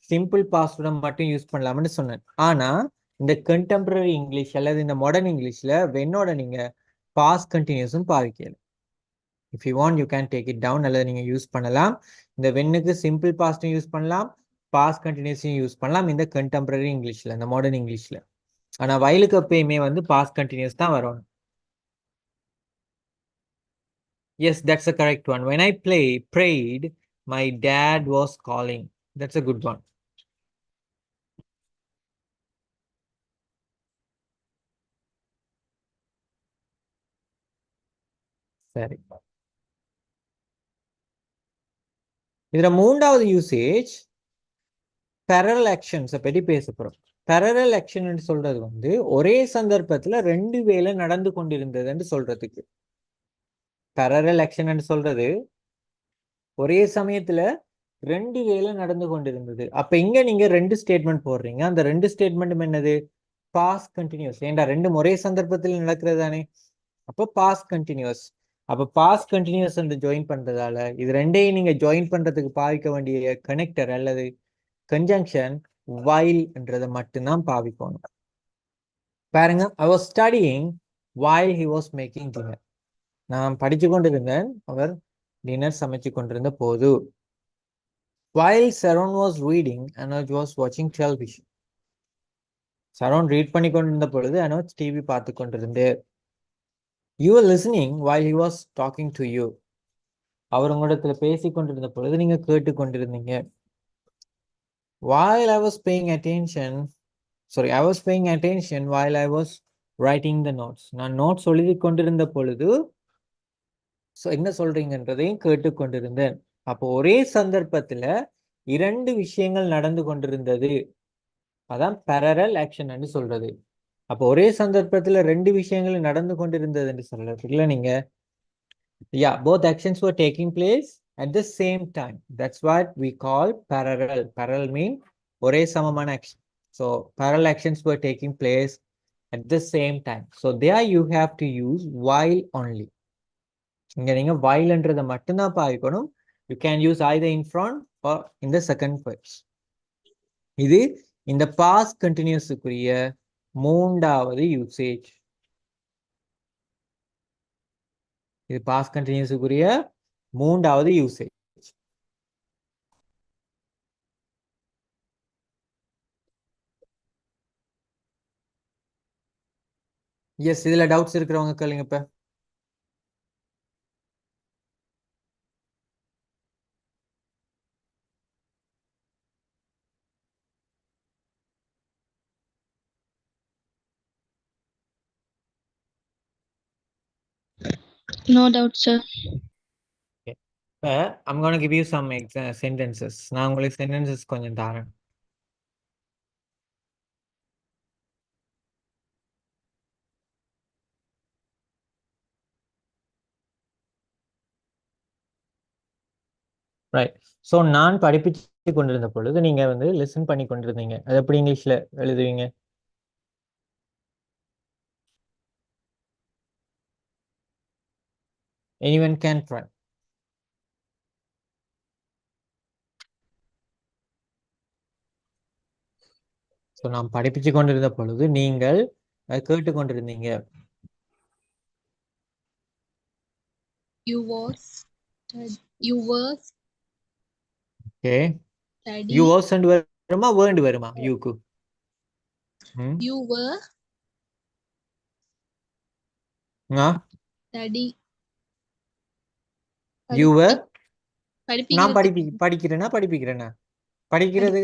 சிம்பிள் பாஸ்வேர்டை மட்டும் யூஸ் பண்ணலாம்னு சொன்னேன். ஆனால் இந்த கண்டெம்பரரி இங்கிலீஷ் அல்லது இந்த மாடர்ன் இங்கிலீஷில் வென்னோட நீங்கள் பாஸ்ட் கண்டினியூஸும் பாவிக்கல. If you want you can take it down, அல்லது நீங்கள் யூஸ் பண்ணலாம். இந்த வென்னுக்கு சிம்பிள் பாஸ்ட்டும் யூஸ் பண்ணலாம், பாஸ்ட் கண்டினியூஸையும் யூஸ் பண்ணலாம் இந்த கண்டெம்பரரி இங்கிலீஷில், இந்த மாடர்ன் இங்கிலீஷில். ஆனால் வயலுக்கு எப்பயுமே வந்து பாஸ்ட் கண்டினியூஸ் தான் வரும். Yes, that's the correct one. When I prayed, my dad was calling. That's a good one. சரி, இதுல மூன்றாவது யூசேஜ் parallel actions பற்றி பேச போறோம். parallel action சொல்றது வந்து ஒரே சந்தர்ப்பத்துல ரெண்டு வேலை நடந்து கொண்டிருந்ததுன்னு சொல்றதுக்கு. parallel action சொல்றது ஒரே சமயத்துல ரெண்டு வேலை நடந்து கொண்டிருந்தது. அப்ப இங்க நீங்க ரெண்டு ஸ்டேட்மெண்ட் போடுறீங்க. அந்த ரெண்டு ஸ்டேட்மெண்ட்டும் என்னது? Past continuous. ஏண்டா ரெண்டும் ஒரே சந்தர்ப்பத்தில் நடக்கிறது தானே. அப்போ பாஸ்ட் கண்டினியூஸ். அப்போ பாஸ்ட் கண்டினியூஸ் என்று ஜாயின் பண்றதால இது ரெண்டையும் நீங்க ஜாயின் பண்றதுக்கு பாவிக்க வேண்டிய கனெக்டர் அல்லது கன்ஜங்ஷன் வைல் என்றதை மட்டும்தான் பாவிக்கணும். பாருங்க, I was studying while he was making dinner. நான் படிச்சு கொண்டிருந்தேன், அவர் டின்னர் சமைச்சு கொண்டிருந்த போது. While Sharon was reading, Anuj was watching television. Sharon read பண்ணி கொண்டிருந்த பொழுது அனுஜ் டிவி பார்த்து கொண்டிருந்தேன். You were listening while he was talking to you. அவர் உங்களிடத்துல பேசி கொண்டிருந்த பொழுது நீங்க கேட்டு கொண்டிருந்தீங்க. While I was paying attention, I was paying attention while I was writing the notes. நான் நோட்ஸ் எழுதி கொண்டிருந்த பொழுது என்ன சொல்றீங்கன்றதையும் கேட்டு கொண்டிருந்தேன். அப்போ ஒரே சந்தர்ப்பத்துல இரண்டு விஷயங்கள் நடந்து கொண்டிருந்தது, அதான் parallel action என்று சொல்றது. அப்போ ஒரே சந்தர்ப்பத்துல ரெண்டு விஷயங்கள் நடந்து கொண்டிருந்தது என்று சொல்றதுக்குள்ள நீங்க both actions were taking place at the same time. That's what we call parallel. Parallel mean ஒரே சமமான action. So parallel actions were taking place at the same time. So there you have to use while only. இங்க நீங்க whileன்றதை மட்டும்தான் பாவிக்கணும். You can use either in front or in the second phase. இது இந்த past continuousக்குரிய மூன்றாவது usage. இது past கண்டினியூஸுக்குரிய மூன்றாவது usage. S, இதுல doubts இருக்கிறவங்க கேளுங்க இப்ப. No doubt, sir. I'm going to give you some sentences. நான் உங்களுக்கு sentences கொஞ்சம் தரேன். ரைட். ஸோ நான் படிப்பிச்சு கொண்டிருந்த பொழுது நீங்க வந்து லிசன் பண்ணி கொண்டிருந்தீங்க. அது எப்படி இங்கிலீஷ்ல எழுதுவீங்க? Anyone can try. ஸோ நான் படிப்பிச்சு கொண்டிருந்த பொழுது நீங்கள் கேட்டு கொண்டிருந்தீங்க. You was you were okay. study. You wasn't வருமா வேர்ண்ட் வருமா யூக்கு? You were study. You were. நான் படிப்பீங்க. படிக்கிறேன்னா படிப்பிக்கிறேன்னா படிக்கிறது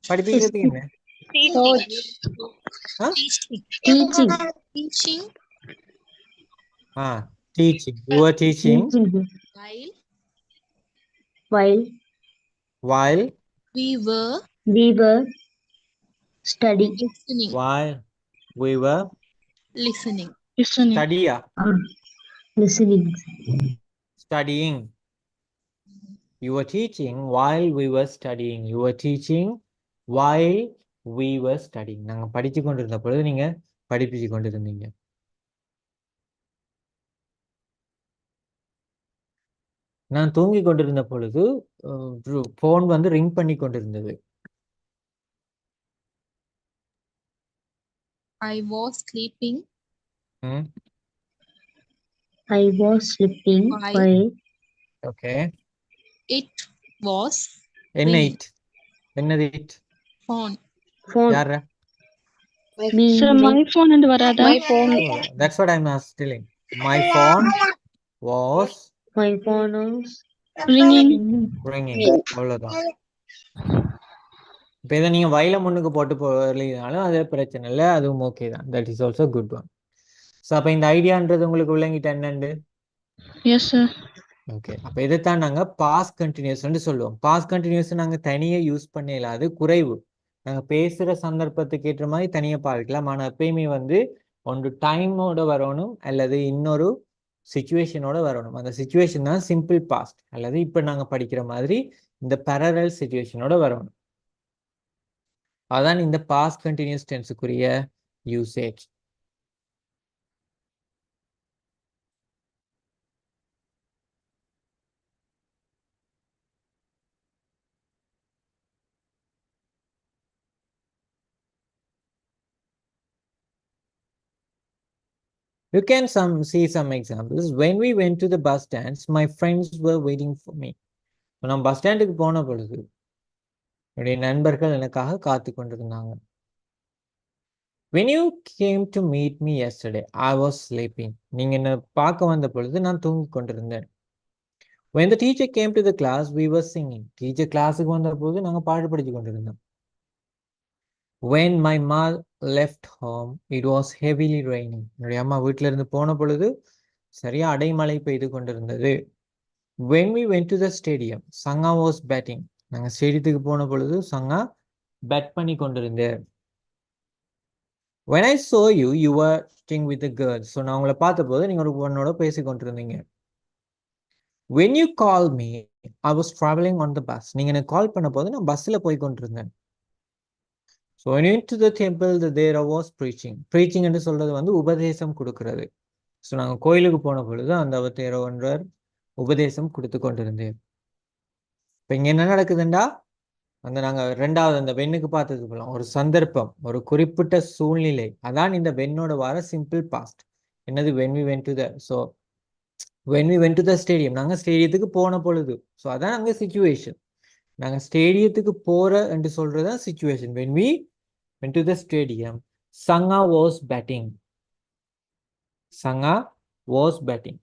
படிப்பிக்கிறதுக்கு என்ன? Teaching. Teaching. Teaching. You are teaching While while we were studying. Listening. while we were Listening. Listening. studying. Listening. Studying. You were teaching while we were studying. You were teaching while we were studying. நாங்க படிச்சு கொண்டிருந்த பொழுது நீங்க படிப்பிச்சு கொண்டிருந்தீங்க. நான் தூங்கி கொண்டிருந்த பொழுது phone வந்து ரிங் பண்ணி கொண்டிருந்தது. I was sleeping. I was sleeping while okay. It was என்ன ringing. இட்? என்னது இட்? Phone. யார? me Sir, my phone and varada. My phone. That's what I'm telling. My phone was my phone was Ringing. ringing. அவ்வளவுதான். இப்போ இதை நீங்க வயல முன்னுக்கு போட்டு எழுதினாலும் அது பிரச்சனை இல்லை, அதுவும் ஓகே தான். That is also good one. So அப்போ இந்த ஐடியான்றது உங்களுக்கு விளங்கிட்ட என்னண்டு? Yes, sir. ஓகே. அப்போ இதைத்தான் நாங்கள் பாஸ்ட் கண்டினியூஸ்ன்னு சொல்லுவோம். பாஸ்ட் கண்டினியூஸ் நாங்கள் தனியாக யூஸ் பண்ணல, அது குறைவு. நாங்கள் பேசுகிற சந்தர்ப்பத்துக்கு ஏற்ற மாதிரி தனியாக பார்க்கலாம். ஆனால் எப்பயுமே வந்து ஒன்று டைமோட வரணும் அல்லது இன்னொரு சிச்சுவேஷனோட வரணும். அந்த சிச்சுவேஷன் தான் சிம்பிள் பாஸ்ட் அல்லது இப்போ நாங்கள் படிக்கிற மாதிரி இந்த பேரலல் சிச்சுவேஷனோட வரணும். அதான் இந்த பாஸ்ட் கண்டினியூஸ் டென்ஸுக்குரிய usage. You can see some examples. When we went to the bus stands, my friends were waiting for me. நான் பஸ் ஸ்டாண்டுக்கு போன பொழுது என்னுடைய நண்பர்கள் எனக்காக காத்து கொண்டிருந்தாங்க. When you came to meet me yesterday, I was sleeping. நீங்க என்ன பார்க்க வந்த பொழுது நான் தூங்கி கொண்டிருந்தேன். When the teacher came to the class, we were singing. Teacher கிளாஸுக்கு வந்த போது நாங்கள் பாட்டு படிச்சு கொண்டிருந்தோம். When my mother left home, it was heavily raining. என்னுடைய அம்மா வீட்டில இருந்து போன பொழுது சரியா அடைமழை பெய்து கொண்டிருந்தது. When we went to the stadium, Sangha was betting. நாங்கள் ஸ்டேடியத்துக்கு போன பொழுது சங்கா பெட் பண்ணி கொண்டிருந்தேன். When I saw you, you were sitting with the girls. So நான் உங்களை பார்த்த போது நீங்கள் ஒரு பொண்ணோட பேசி கொண்டிருந்தீங்க. When you called me, I was traveling on the bus. நீங்கள் எனக்கு கால் பண்ண போது நான் பஸ்ஸில் போய் கொண்டிருந்தேன். So when you went to the temple, there was preaching. Preaching என்று சொல்றது வந்து உபதேசம் கொடுக்கிறது. ஸோ நாங்கள் கோயிலுக்கு போன பொழுது அந்த ஒருவர் உபதேசம் கொடுத்து கொண்டிருந்தேன். இப்போ இங்கே என்ன நடக்குதுண்டா, அந்த நாங்கள் ரெண்டாவது அந்த வெண்ணுக்கு பார்த்தது போலாம், ஒரு சந்தர்ப்பம், ஒரு குறிப்பிட்ட சூழ்நிலை, அதான் இந்த வெண்ணோட வர சிம்பிள் பாஸ்ட். என்னது? when we went to the, so when we went to the stadium, நாங்கள் ஸ்டேடியத்துக்கு போன பொழுது. ஸோ அதான் அங்கே சிச்சுவேஷன். நாங்கள் ஸ்டேடியத்துக்கு போற என்று சொல்றதா situation. when we went to the stadium, Sangha was betting. Sangha was betting.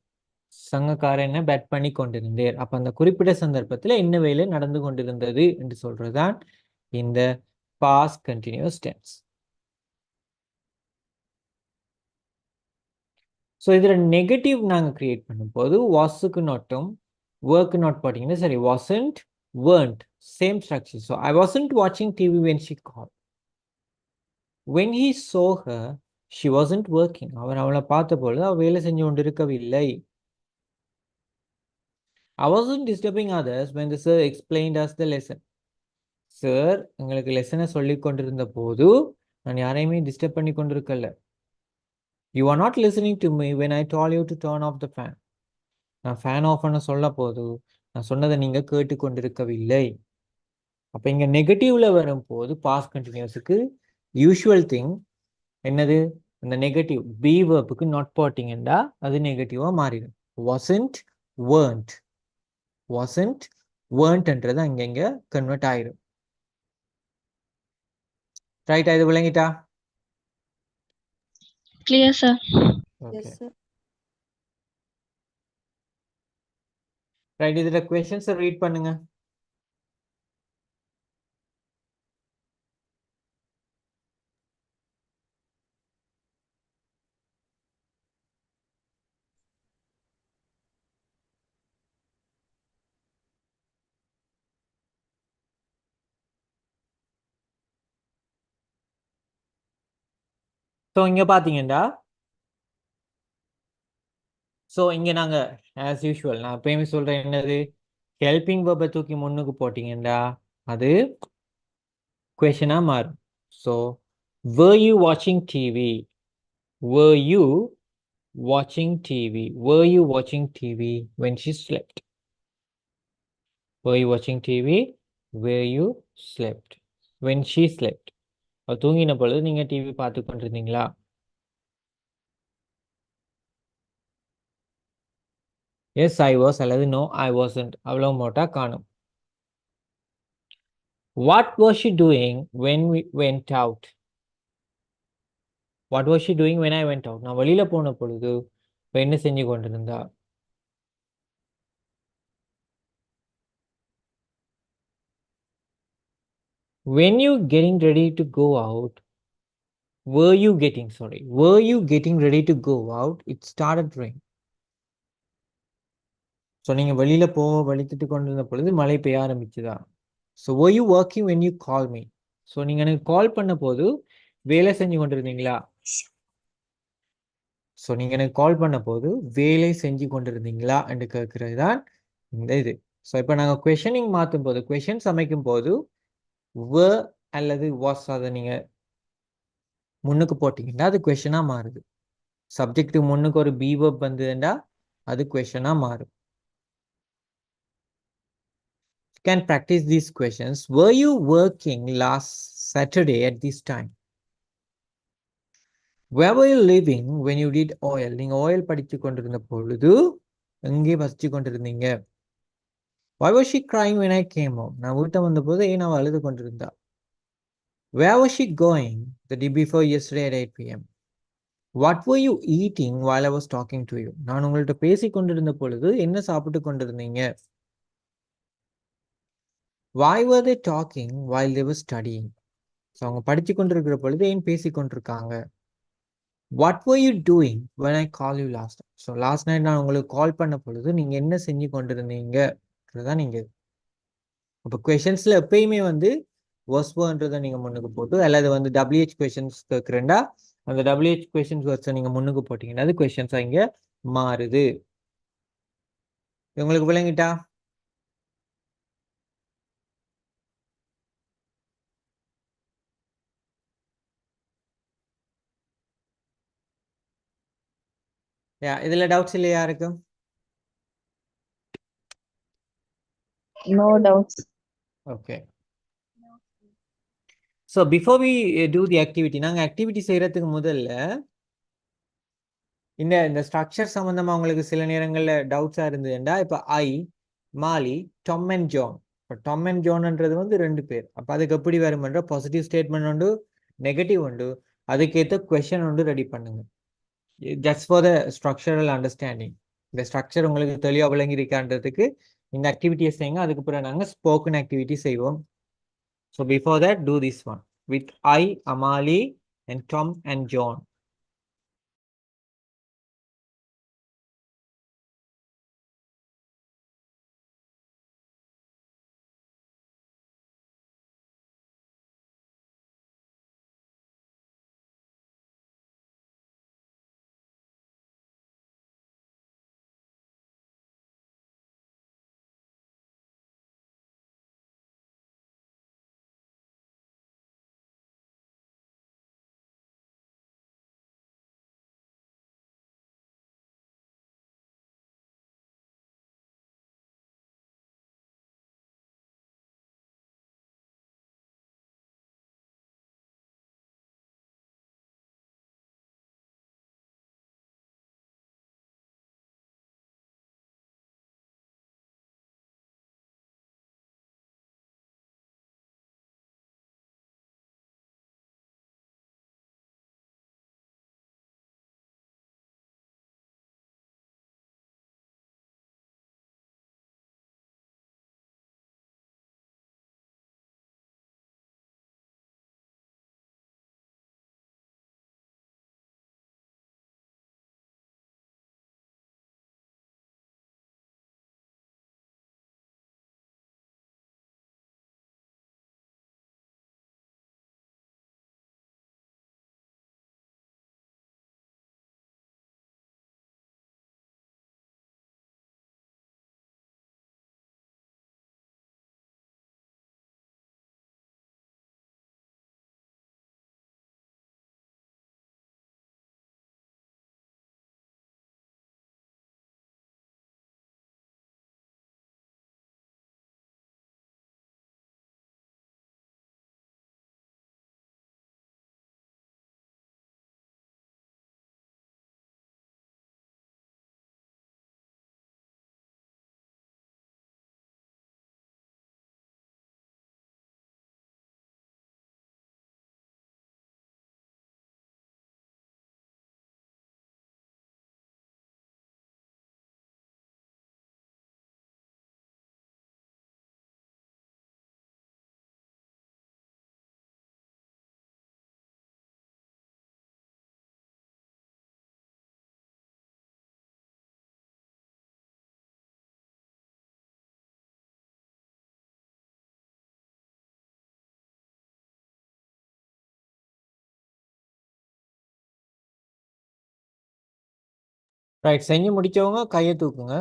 சங்கக்காரன் என்ன பெட் பண்ணி கொண்டிருந்தேன். அப்ப அந்த குறிப்பிட்ட சந்தர்ப்பத்தில் என்ன வேலை நடந்து கொண்டிருந்தது என்று சொல்றதுதான் இந்த பாஸ்ட் கண்டினியூஸ் டென்ஸ். ஸோ இதில் நெகட்டிவ் நாங்கள் கிரியேட் பண்ணும்போது வாஸுக்கு நோட்டும் ஒர்க்கு நோட் போட்டிங்கன்னா சரி, wasn't, weren't, same structure. So I wasn't watching TV when she called. When he saw her, she wasn't working. அவளை பார்த்த பொழுது அவள் வேலை செஞ்சு கொண்டிருக்கவில்லை. I wasn't disturbing others when the sir explained us the lesson. Sir எங்களுக்கு லெசனை சொல்லி கொண்டிருந்த போது நான் யாரையுமே டிஸ்டர்ப் பண்ணி கொண்டிருக்கல. You are not listening to me when I told you to turn off the fan. நான் ஃபேன் ஆஃப் பண்ண சொல்ல போது நான் சொன்னதை நீங்க கேட்டுக்கொண்டிருக்கவில்லை. அப்போ இங்க நெகட்டிவ்ல வரும்போது பாஸ்ட் கண்டினியூஸுக்கு யூஷுவல் திங் என்னது? அந்த நெகட்டிவ் பி வேர்ப்புக்கு நாட் போட்டிங்கண்டா அது நெகட்டிவா மாறிடும். wasn't weren't wasn't weren'tன்றது அங்கங்க கன்வெர்ட் ஆயிடும். ரைட்டா? இது விளங்கிட்டா? Clear, sir. Okay Yes, sir. Right. இதுல கொஸ்டின்ஸை ரீட் பண்ணுங்க. ஸோ இங்க பாத்தீங்கன்னா இங்க நாங்க ஆஸ் யூஷுவல் நான் எப்பயுமே சொல்றேன் என்னது? ஹெல்பிங் வேர்பை தூக்கி முன்னுக்கு போட்டீங்கன்னா அது கொஷனா மாறும். So were you watching TV? were you watching TV? were you watching TV when she slept? were you watching TV? were you slept when she slept? தூங்கின பொழுது நீங்க டிவி பார்த்து கொண்டிருந்தீங்களா? எஸ் ஐ வாஸ் அல்லது நோ ஐ வாசன்ட் அவ்வளவு மோட்டா காணும். What was she doing when we went out? What was she doing when I went out? நான் வெளியில போன பொழுது இப்போ என்ன செஞ்சு கொண்டிருந்தா? when you getting ready to go out, were you getting ready to go out? It started rain. So நீங்க வெளியில போக வலித்துட்டு கொண்டிருந்த பொழுது மழை பெய்ய ஆரம்பிச்சுதா? So were you working when you call me? So நீங்க எனக்கு கால் பண்ண போது வேலை செஞ்சு கொண்டிருந்தீங்களா? ஸோ நீங்க எனக்கு கால் பண்ண போது வேலை செஞ்சு கொண்டிருந்தீங்களா என்று கேட்கிறது தான் இந்த இது. ஸோ இப்போ நாங்கள் கொஷனிங் மாற்றும் போது கொஷின் சமைக்கும் போது were அல்லது was அதை நீங்க முன்னுக்கு போட்டீங்கன்னா அது கொஷனா மாறுது. சப்ஜெக்ட் முன்னுக்கு ஒரு பி verb வந்ததுன்னா அது கொஷனா மாறும். Can practice these questions. Were you working last Saturday at this time? Where were you living when you did oil? நீங்க oil படித்து கொண்டிருந்த பொழுது எங்கே வசிச்சு கொண்டிருந்தீங்க? Why was she crying when I came home? நான் வீட்டை வந்த போது ஏன் அவள் அழுது கொண்டிருந்தா? Where was she going the day before yesterday at 8 p.m.? What were you eating while I was talking to you? நான் உங்கள்கிட்ட பேசி கொண்டிருந்த பொழுது என்ன சாப்பிட்டு கொண்டிருந்தீங்க? Why were they talking while they were studying? So அவங்க படிச்சு கொண்டிருக்கிற பொழுது ஏன் பேசி கொண்டிருக்காங்க? What were you doing when I called you last time? So last night நான் உங்களுக்கு கால் பண்ண பொழுது நீங்க என்ன செஞ்சு கொண்டிருந்தீங்க? அதுதான் நீங்க இப்போ கொஷின்ஸ்ல எப்பயுமே வந்து வர்ஸ்ன்றதை நீங்க முன்னுக்கு போட்டு அல்லது வந்து டபிள்யூஹெச் கொஷின்ஸ் கேட்குறேன்டா அந்த டபிள்யூஹெச் கொஷின்ஸ் வர்ஸை நீங்க முன்னுக்கு போட்டீங்கன்னா அது கொஷின்ஸா இங்க மாறுது. உங்களுக்கு விளங்கிட்டா? இதுல டவுட்ஸ் இல்லையா யாருக்கும்? No doubts. Okay. So before we do the activity நாங்கள் ஆக்டிவிட்டி செய்யறதுக்கு முதல்ல இந்த ஸ்ட்ரக்சர் சம்பந்தமா உங்களுக்கு சில நேரங்களில் டவுட்ஸாக இருந்ததுண்டா இப்போ ஐ மாலி டம் அண்ட் ஜான். இப்போ டம் அண்ட் ஜான்ன்றது வந்து 2 பேர். அப்போ அதுக்கு எப்படி வரும்ன்ற பாசிட்டிவ் ஸ்டேட்மெண்ட் உண்டு நெகட்டிவ் உண்டு அதுக்கேற்ற கொஷன் உண்டு ரெடி பண்ணுங்க. Just for the structural understanding. இந்த ஸ்ட்ரக்சர் உங்களுக்கு தெளிவாக விளங்கியிருக்கான்றதுக்கு இந்த ஆக்டிவிட்டியை செய்யுங்க. அதுக்கு பிறகு நாங்கள் ஸ்போக்கன் ஆக்டிவிட்டி செய்வோம். So before that, do this one with I, Amali, and Tom and John. Right, செஞ்சு முடிச்சவங்க கையை தூக்குங்க.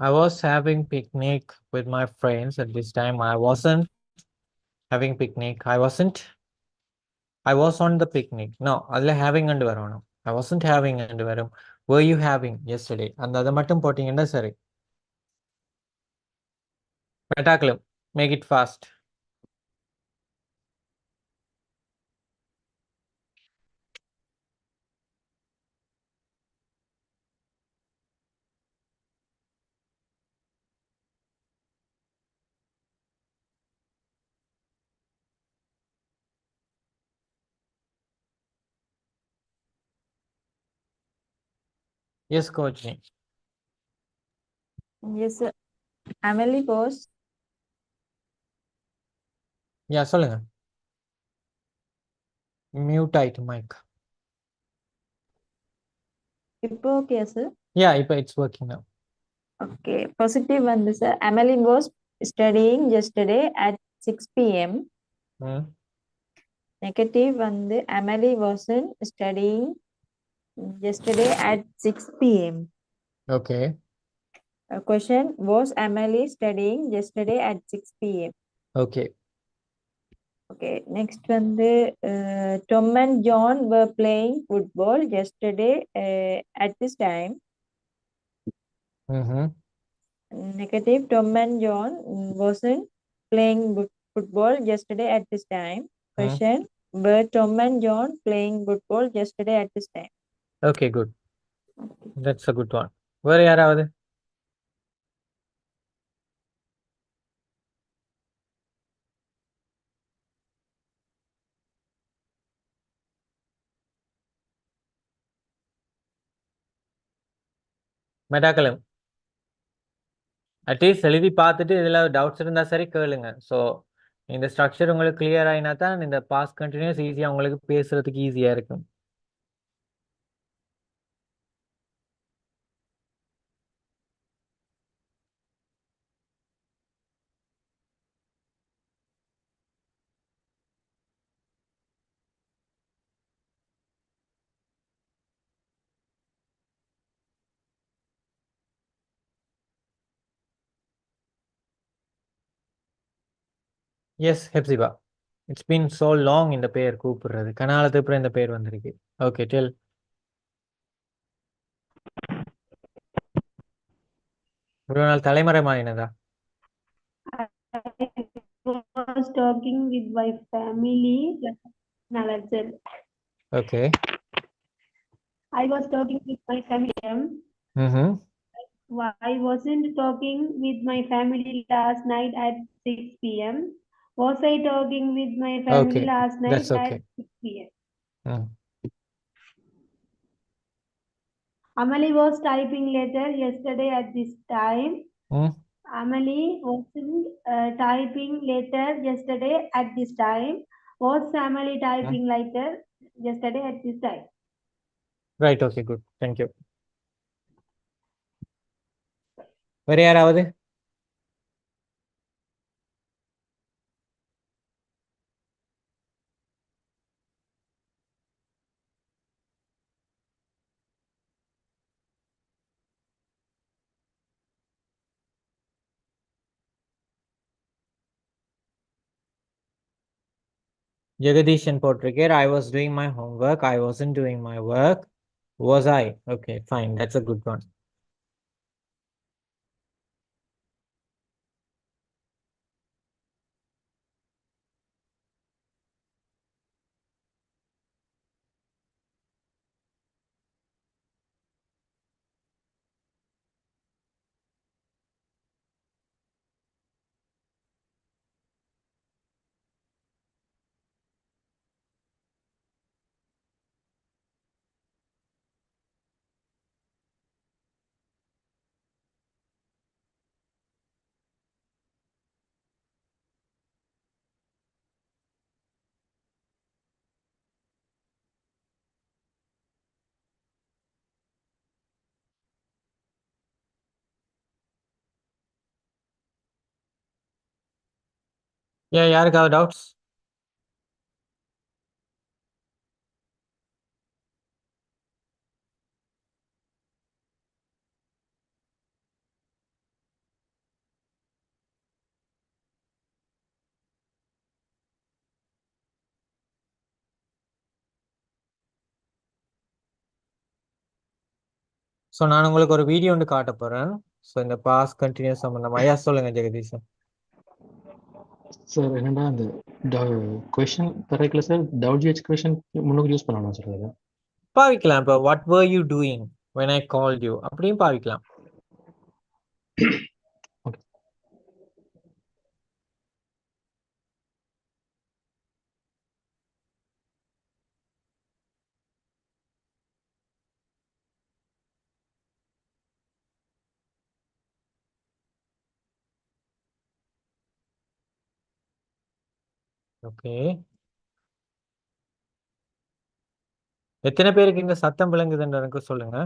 I was having picnic with my friends at this time. I wasn't having picnic. I was on the picnic. No, அதுல having and வரணும். I wasn't having and வரும். Were you having yesterday? அதை மட்டும் போட்டீங்கன்னா சரி. மெட்டாக்களம், make it fast. Yes, coach. Yes, sir. Emily was Yeah, சொல்லுங்க. Mute ஆயிட்டு mic. இப்போ okay, sir. Yeah, இப்போ it's working now. Okay. Positive வந்து sir. Emily was studying yesterday at 6 p.m. Hmm. Negative வந்து Emily wasn't studying yesterday at 6 p.m. Okay. Question, was Emily studying yesterday at 6 p.m.? Okay. Okay. Next வந்து Tom and John were playing football yesterday at this time. Mm-hmm. Negative, Tom and John wasn't playing football yesterday at this time. Question, were Tom and John playing football yesterday at this time? Okay, good. That's a good one. வேற யாராவது? மெட்டாக்களம். At least எழுதி பார்த்துட்டு இதில் doubts இருந்தால் சரி கேளுங்க. So இந்த structure உங்களுக்கு கிளியர் ஆகினா தான் இந்த பாஸ்ட் கண்டினியூஸ் ஈஸியாக உங்களுக்கு பேசுறதுக்கு ஈஸியாக இருக்கும். Yes Hephzibah, it's been so long இந்த பெயர் கூப்பிடுறது. கனாலத்துக்கு அப்புறம் இந்த பெயர் வந்திருக்கு. Okay, tell. ஒரு நாள் தலைமுறை மாறினதா? I was talking with my family. Nalajal. Okay. I was talking with my family. Mm-hmm. I wasn't talking with my family last night at 6 p.m. Was I talking with my family Okay, last night that's okay. at 6 p.m.? Mm. Amelie was typing letter yesterday at this time. Mm. Amelie wasn't typing letter yesterday at this time. Was Amelie typing letter yesterday at this time? Right, okay, good. Thank you. வேற யாராவது? ஜெகதீஷன் போட்டிருக்கார். I was doing my homework. I wasn't doing my work. Was I? Okay, fine. That's a good one. யாருக்காவது doubts? So நான் உங்களுக்கு ஒரு video ஒன்று காட்ட போறேன். ஸோ இந்த பாஸ் கண்டினியூஸ் சம்பந்தமா. ஐயா சொல்லுங்க ஜெகதீஷன். சார் என்னடா அந்த கொஷின் கரெக்ட்ல சார் WH கொஷின் முன்னுக்கு யூஸ் பண்ணணும் சார் அதை பாவிக்கலாம். இப்போ what var you doing when I called you அப்படியும் பாவிக்கலாம். ஓகே ஓகே, எத்தனை பேருக்கு இந்த சத்தம் விளங்குதுன்னு எனக்கு சொல்லுங்க.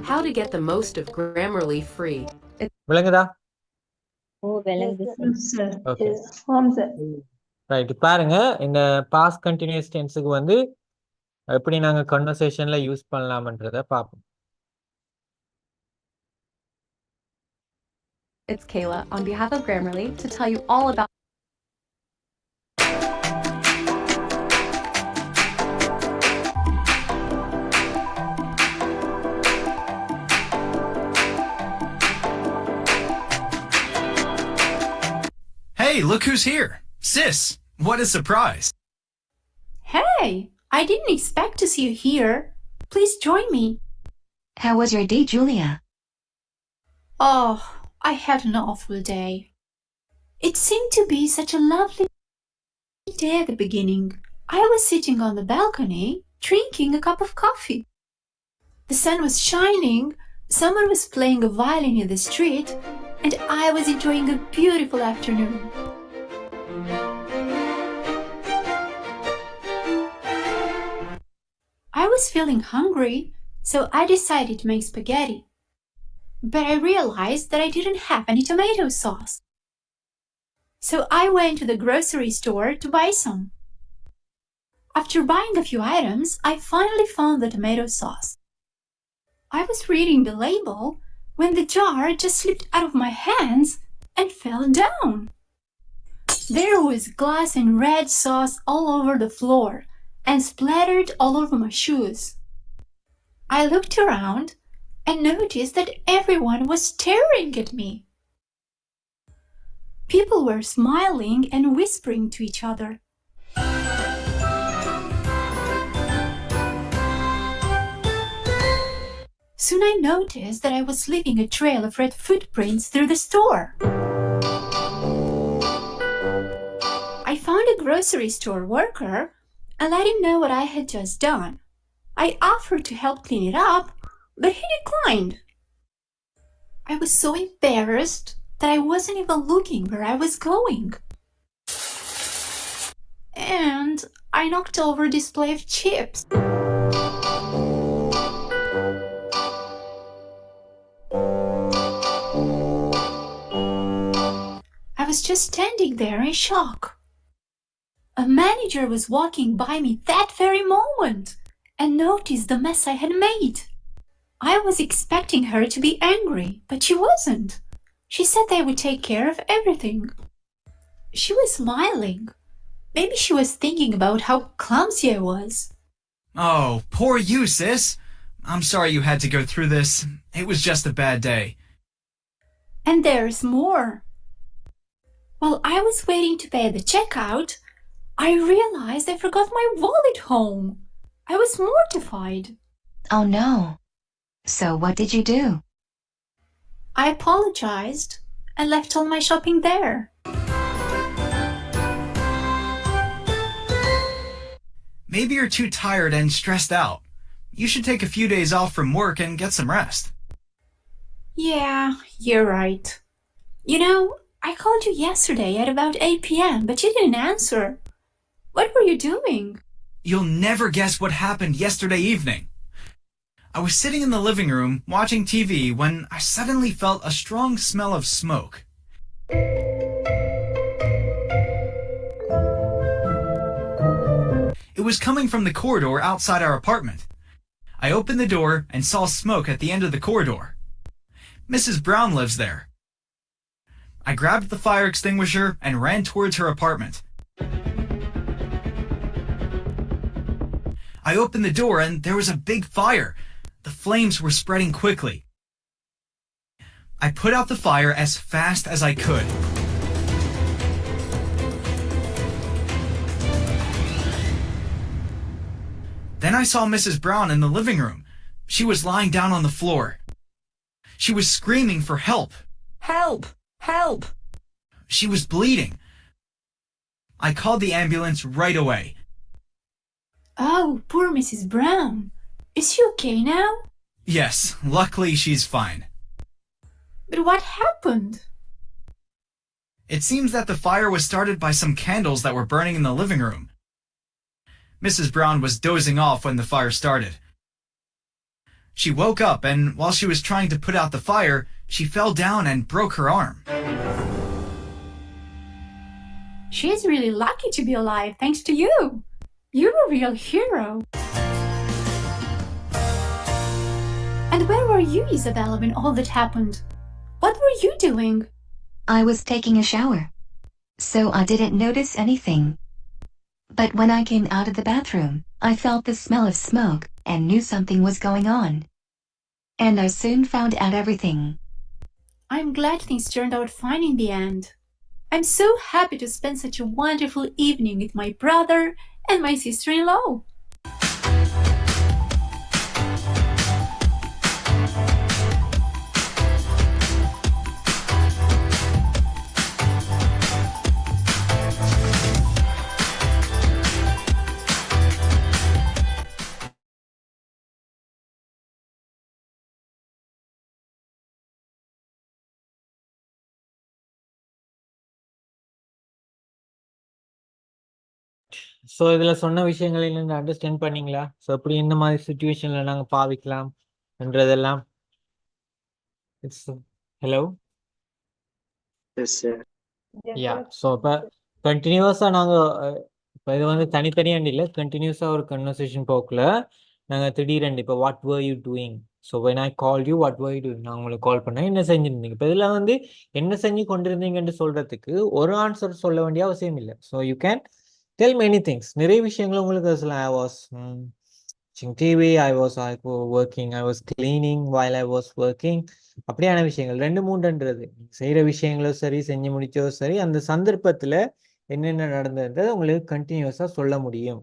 How to get the most of Grammarly free. விளங்குதா? ஓ விளங்குது sir. Okay Home, sir. Right. பாருங்க, இந்த பாஸ் கண்டினியூஸ் டென்ஸுக்கு வந்து எப்படி நாங்க கன்வர்சேஷன்ல யூஸ் பண்ணலாம்ன்றத பார்ப்போம். It's Kayla on behalf of Grammarly to tell you all about Hey, look who's here. Sis, what a surprise. Hey, I didn't expect to see you here. Please join me. How was your day, Julia? Oh, I had an awful day. It seemed to be such a lovely day at the beginning. I was sitting on the balcony, drinking a cup of coffee. The sun was shining, someone was playing a violin in the street, and I was enjoying a beautiful afternoon. I was feeling hungry, so I decided to make spaghetti. But I realized that I didn't have any tomato sauce. So I went to the grocery store to buy some. After buying a few items, I finally found the tomato sauce. I was reading the label when the jar just slipped out of my hands and fell down. There was glass and red sauce all over the floor and splattered all over my shoes. I looked around and noticed that everyone was staring at me. People were smiling and whispering to each other. Soon I noticed that I was leaving a trail of red footprints through the store. I found a grocery store worker and let him know what I had just done. I offered to help clean it up, but he declined. I was so embarrassed that I wasn't even looking where I was going. And I knocked over a display of chips. I was just standing there in shock. A manager was walking by me that very moment and noticed the mess I had made. I was expecting her to be angry, but she wasn't. She said they would take care of everything. She was smiling. Maybe she was thinking about how clumsy I was. Oh, poor you, sis. I'm sorry you had to go through this. It was just a bad day. And there's more. While I was waiting to pay the checkout, I realized I forgot my wallet home. I was mortified. Oh no. So what did you do? I apologized and left all my shopping there. Maybe you're too tired and stressed out. You should take a few days off from work and get some rest. Yeah, you're right. You know, I called you yesterday at about 8 p.m., but you didn't answer. What were you doing? You'll never guess what happened yesterday evening. I was sitting in the living room watching TV when I suddenly felt a strong smell of smoke. It was coming from the corridor outside our apartment. I opened the door and saw smoke at the end of the corridor. Mrs. Brown lives there. I grabbed the fire extinguisher and ran towards her apartment. I opened the door and there was a big fire. The flames were spreading quickly. I put out the fire as fast as I could. Then I saw Mrs. Brown in the living room. She was lying down on the floor. She was screaming for help. Help! Help! She was bleeding. I called the ambulance right away. Oh, poor Mrs. Brown. Is she okay now? Yes, luckily she's fine. But what happened? It seems that the fire was started by some candles that were burning in the living room. Mrs. Brown was dozing off when the fire started. She woke up, and while she was trying to put out the fire, she fell down and broke her arm. She's really lucky to be alive thanks to you. You're a real hero. And where were you, Isabella, when all that happened? What were you doing? I was taking a shower, so I didn't notice anything. But when I came out of the bathroom, I felt the smell of smoke and knew something was going on. And I soon found out everything. I'm glad things turned out fine in the end. I'm so happy to spend such a wonderful evening with my brother and my sister-in-law. So இதில் சொன்ன விஷயங்களை நீங்கள் understand பண்ணீங்களா? So அப்படி என்ன மாதிரி சுச்சுவேஷனில் நாங்கள் பாவிக்கலாம் என்றதெல்லாம். It's hello yeah. ஸோ இப்போ கண்டினியூஸாக நாங்கள் இப்போ இது வந்து தனித்தனியாக இல்லை, கண்டினியூஸாக ஒரு கன்வர்சேஷன் போக்கில் நாங்கள் திடீரெண்டு இப்போ what var you doing, so when I call you what var you doing, நான் உங்களுக்கு கால் பண்ணேன் என்ன செஞ்சுருந்தீங்க. இப்போ இதில் வந்து என்ன செஞ்சு கொண்டிருந்தீங்கன்னு சொல்கிறதுக்கு ஒரு ஆன்சர் சொல்ல வேண்டிய அவசியம் இல்லை. So you can tell many things. நிறைய விஷயங்கள் உங்களுக்கு I was watching TV, I was working, I was cleaning while I was working, அப்படியான விஷயங்கள் 2-3ன்றது செய்கிற விஷயங்களும் சரி, செஞ்சு முடிச்சோ சரி, அந்த சந்தர்ப்பத்தில் என்னென்ன நடந்ததுன்றது உங்களுக்கு கண்டினியூஸாக சொல்ல முடியும்.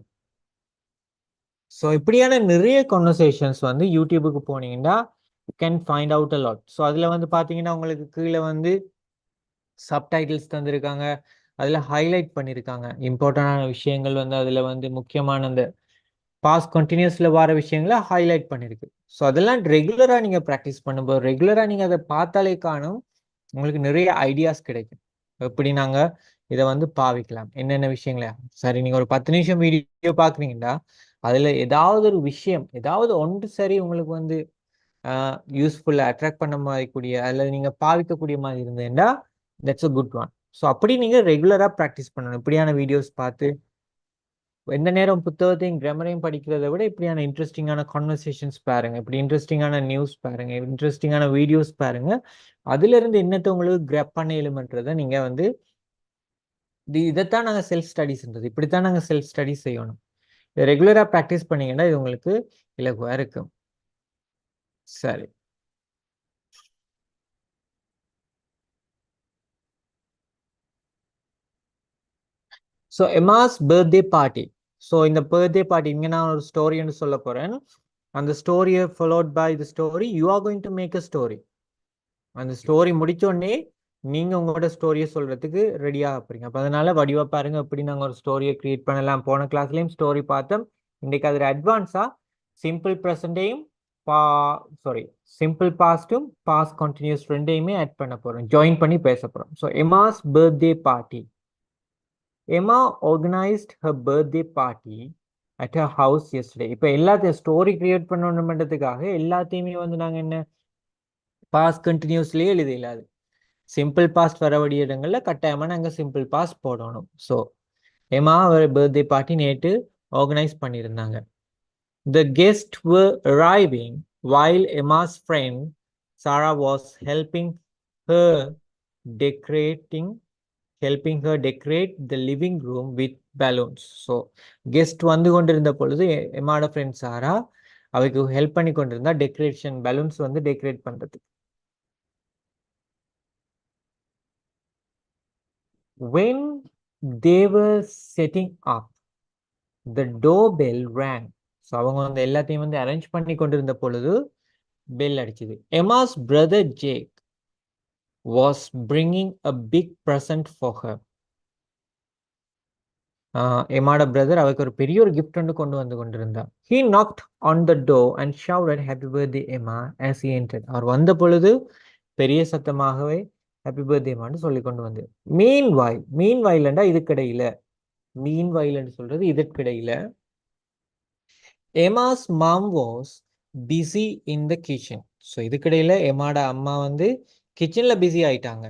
ஸோ இப்படியான நிறைய கான்வர்சேஷன்ஸ் வந்து யூடியூபுக்கு போனீங்கன்னா you can find out a lot. So அதில் வந்து பார்த்தீங்கன்னா உங்களுக்கு கீழே வந்து சப்டைட்டில்ஸ் தந்திருக்காங்க, அதில் ஹைலைட் பண்ணியிருக்காங்க இம்பார்ட்டண்டான விஷயங்கள் வந்து அதில் வந்து முக்கியமான அந்த பாஸ்ட் கண்டினியூஸில் வர விஷயங்களை ஹைலைட் பண்ணியிருக்கு. ஸோ அதெல்லாம் ரெகுலராக நீங்கள் ப்ராக்டிஸ் பண்ணும்போது ரெகுலராக நீங்கள் அதை பார்த்தாலே காணும் உங்களுக்கு நிறைய ஐடியாஸ் கிடைக்கும். எப்படி நாங்கள் இதை வந்து பாவிக்கலாம். என்னென்ன விஷயங்களா? சரி, நீங்க ஒரு 10 நிமிஷம் வீடியோ பாக்குறீங்கன்னா அதுல ஏதாவது ஒரு விஷயம், ஏதாவது ஒன்று சரி உங்களுக்கு வந்து யூஸ்ஃபுல்லா அட்ராக்ட் பண்ண மாதிரி கூடிய அல்லது நீங்க பாவிக்கக்கூடிய மாதிரி இருந்ததுன்னா that's a good one. So அப்படி நீங்க ரெகுலரா ப்ராக்டிஸ் பண்ணணும். இப்படியான வீடியோஸ் பார்த்து எந்த நேரம் புத்தகத்தையும் கிராமரையும் படிக்கிறதை விட இப்படியான இன்ட்ரெஸ்டிங்கான கான்வர்சேஷன்ஸ் பாருங்க, இப்படி இன்ட்ரெஸ்டிங்கான நியூஸ் பாருங்க, இன்ட்ரெஸ்டிங்கான வீடியோஸ் பாருங்க. அதுல இருந்து என்னத்தை உங்களுக்கு கிராப் பண்ண இயலுமன்றதை நீங்க வந்து இதைத்தான் நாங்கள் செல்ஃப் ஸ்டடீஸ்ன்றது. இப்படித்தான் நாங்கள் செல்ஃப் ஸ்டடீஸ் செய்யணும். ரெகுலரா ப்ராக்டிஸ் பண்ணீங்கன்னா இது உங்களுக்கு இலகுவா இருக்கும். சரி, so Emma's birthday party. So இந்த பர்த்டே பார்ட்டி இங்கே நான் ஒரு ஸ்டோரின்னு சொல்ல போறேன். அந்த ஸ்டோரியை followed by the story you are going to make a story. அந்த ஸ்டோரி முடிச்சோடனே நீங்க உங்களோட ஸ்டோரியை சொல்றதுக்கு ரெடியாக போறீங்க. அப்போ அதனால வடிவா பாருங்க எப்படி நாங்கள் ஒரு ஸ்டோரியை கிரியேட் பண்ணலாம். போன கிளாஸ்லயும் ஸ்டோரி பார்த்தோம். இன்றைக்கு அதில் அட்வான்ஸா சிம்பிள் ப்ரெசன்டையும் சிம்பிள் பாஸ்டும் பாஸ்ட் கண்டினியூஸ் ரெண்டையுமே ஆட் பண்ண போறோம், ஜாயின் பண்ணி பேச போறோம். So Emma's birthday party. Emma organized her birthday party at her house yesterday. இப்போ எல்லாத்தையும் ஸ்டோரி கிரியேட் பண்ணணுன்றதுக்காக எல்லாத்தையுமே வந்து நாங்கள் என்ன பாஸ்ட் கண்டினியூஸ்லேயே எழுதிடலாது. சிம்பிள் பாஸ்ட் வரக்கூடிய இடங்கள்ல கட்டாயமாக நாங்கள் சிம்பிள் பாஸ்ட் போடணும். ஸோ எமா அவர் பர்த்டே பார்ட்டி நேற்று ஆர்கனைஸ் பண்ணியிருந்தாங்க. The guests were arriving while Emma's friend Sarah was helping her decorate the living room with balloons. So guest வந்து கொண்டிருந்த பொழுது எம்மாட ஃப்ரெண்ட் சாரா அவருக்கு ஹெல்ப் பண்ணி கொண்டிருந்தா டெக்கரேஷன் பலூன்ஸ் வந்து டெக்கரேட் பண்றது. When they were setting up, the doorbell rang. So அவங்க வந்து எல்லாத்தையும் வந்து அரேஞ்ச் பண்ணி கொண்டிருந்த பொழுது பெல் அடிச்சது. Emma's brother Jake was bringing a big present for her. எம்மாட பிரதர் அவருக்கு ஒரு பெரிய ஒரு கிஃப்ட் ஒன்று கொண்டு வந்து கொண்டிருந்தார். He knocked on the door and shouted happy birthday Emma as he entered. அவர் வந்த பொழுது பெரிய சத்தமாகவே ஹாப்பி பர்த்டே எம்மான்னு சொல்லி கொண்டு வந்து. மீன்வாயில்ண்டா இதுக்கிடையில, மீன்வாயில்னு சொல்றது இதற்கிடையில Emma's mom was busy in the kitchen. So இதுக்கிடையில எம்மாட அம்மா வந்து கிச்சன்ல பிஸி ஆயிட்டாங்க.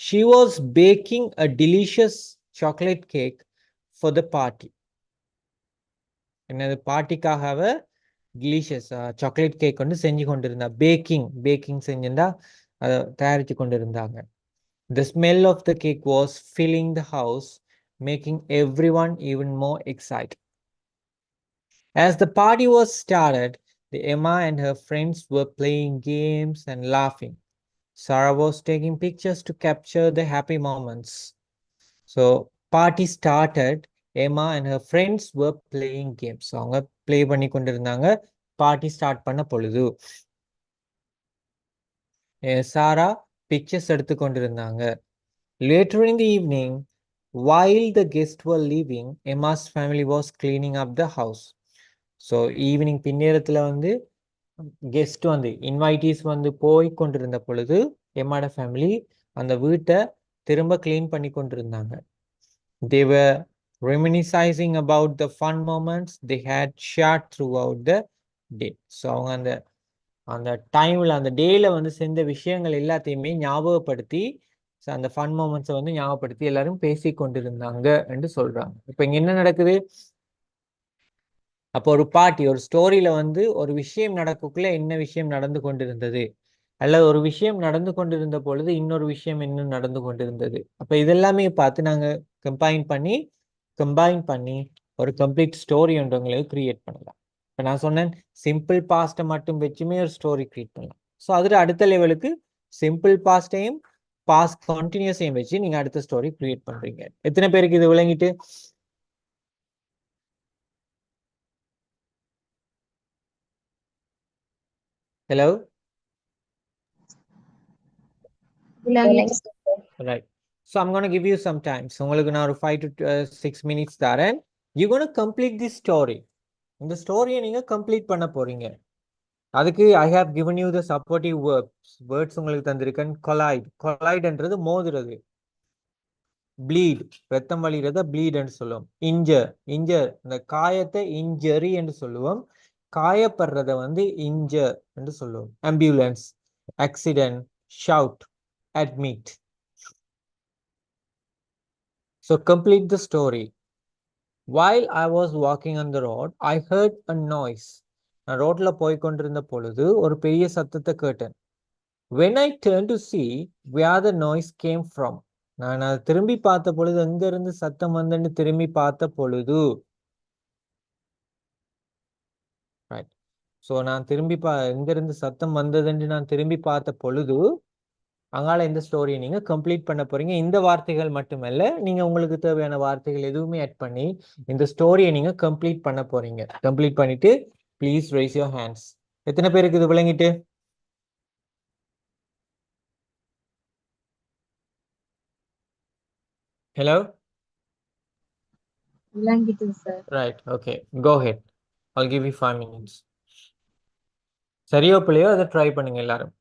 She was baking a delicious chocolate cake for the party. என்னது பார்ட்டிக்காக delicious சாக்லேட் கேக் வந்து செஞ்சு கொண்டிருந்தா. பேக்கிங் செஞ்சிருந்தா அதை தயாரித்து கொண்டிருந்தாங்க. The smell of the cake was filling the house, making everyone even more excited. As the party was started, Emma and her friends were playing games and laughing. Sarah was taking pictures to capture the happy moments. So party started. Emma and her friends were playing games. அவங்க play பண்ணி கொண்டிருந்தாங்க party start பண்ண பொழுது. சாரா pictures எடுத்து கொண்டிருந்தாங்க. Later in the evening, while the guests were leaving, Emma's family was cleaning up the house. So evening பின்னேரத்தில் வந்து guest வந்து இன்வைட்டீஸ் வந்து போய் கொண்டிருந்த பொழுது எம்மாட ஃபேமிலி அந்த வீட்டை திரும்ப கிளீன் பண்ணி கொண்டிருந்தாங்க. They were reminiscing about the fun moments they had shared throughout the day. So அவங்க அந்த டைமில் அந்த டேயில் வந்து செஞ்ச விஷயங்கள் எல்லாத்தையுமே ஞாபகப்படுத்தி அந்த ஃபன் மூமெண்ட்ஸை வந்து ஞாபகப்படுத்தி எல்லாரும் பேசி கொண்டிருந்தாங்க என்று சொல்கிறாங்க. இப்போ இங்கே என்ன நடக்குது? அப்போ ஒரு பார்ட்டி, ஒரு ஸ்டோரியில் வந்து ஒரு விஷயம் நடக்கக்குள்ள என்ன விஷயம் நடந்து கொண்டிருந்தது, அல்லது ஒரு விஷயம் நடந்து கொண்டிருந்த பொழுது இன்னொரு விஷயம் இன்னும் நடந்து கொண்டிருந்தது. அப்போ இதெல்லாமே பார்த்து நாங்கள் கம்பைன் பண்ணி ஒரு கம்ப்ளீட் ஸ்டோரி ஒன்று உங்களுக்கு கிரியேட் பண்ணலாம். இப்போ நான் சொன்னேன் சிம்பிள் பாஸ்ட்டை மட்டும் வச்சுமே ஒரு ஸ்டோரி கிரியேட் பண்ணலாம். ஸோ அதில் அடுத்த லெவலுக்கு சிம்பிள் பாஸ்ட்டையும் பாஸ்ட் கண்டினியூஸையும் வச்சு நீங்கள் அடுத்த ஸ்டோரி கிரியேட் பண்ணுறீங்க. எத்தனை பேருக்கு இது விளங்கிட்டு? Hello? Right. So I'm going to give you some time. So உங்களுக்கு நான் ஒரு 5 to 6 minutes தரேன். You're going to complete this story. இந்த ஸ்டோரியை நீங்கள் கம்ப்ளீட் பண்ண போறீங்க. அதுக்கு I have given you the supportive words உங்களுக்கு தந்திருக்கேன். கொலைட்ன்றது மோதுறது. ப்ளீட் ரத்தம் வழிகிறத ப்ளீட் என்று சொல்லுவோம். இன்ஜர் இன்ஜர் இந்த காயத்தை இன்ஜரி என்று சொல்லுவோம். காயப்படுறத வந்து இன்ஜர் என்று சொல்லுவோம். Ambulance, accident, shout, admit. So complete the story. While I was walking on the road, I heard a noise. நான் ரோட்ல போய் கொண்டிருந்த பொழுது ஒரு பெரிய சத்தத்தை கேட்டேன். When I turned to see where the noise came from, நான் அதை திரும்பி பார்த்த பொழுது எங்க இருந்து சத்தம் வந்துன்னு திரும்பி பார்த்த பொழுது, ரைட். ஸோ நான் திரும்பி எங்க இருந்து சத்தம் வந்ததுன்னு நான் திரும்பி பார்த்த பொழுது, அங்கால இந்த ஸ்டோரியை நீங்க கம்ப்ளீட் பண்ண போறீங்க. இந்த வார்த்தைகள் மட்டுமல்ல, நீங்க உங்களுக்கு தேவையான வார்த்தைகள் எதுவுமே ஆட் பண்ணி இந்த ஸ்டோரியை நீங்க கம்ப்ளீட் பண்ண போறீங்க. கம்ப்ளீட் பண்ணிட்டு ப்ளீஸ் ரைஸ் யுவர் ஹேண்ட்ஸ். எத்தனை பேருக்கு இது விளங்கிட்டு? ஹலோ, விளங்கிட்டு sir. Right, okay, go ahead. I'll give you 5 minutes. சரியோ பிள்ளையோ அதை ட்ரை பண்ணுங்க எல்லாரும்.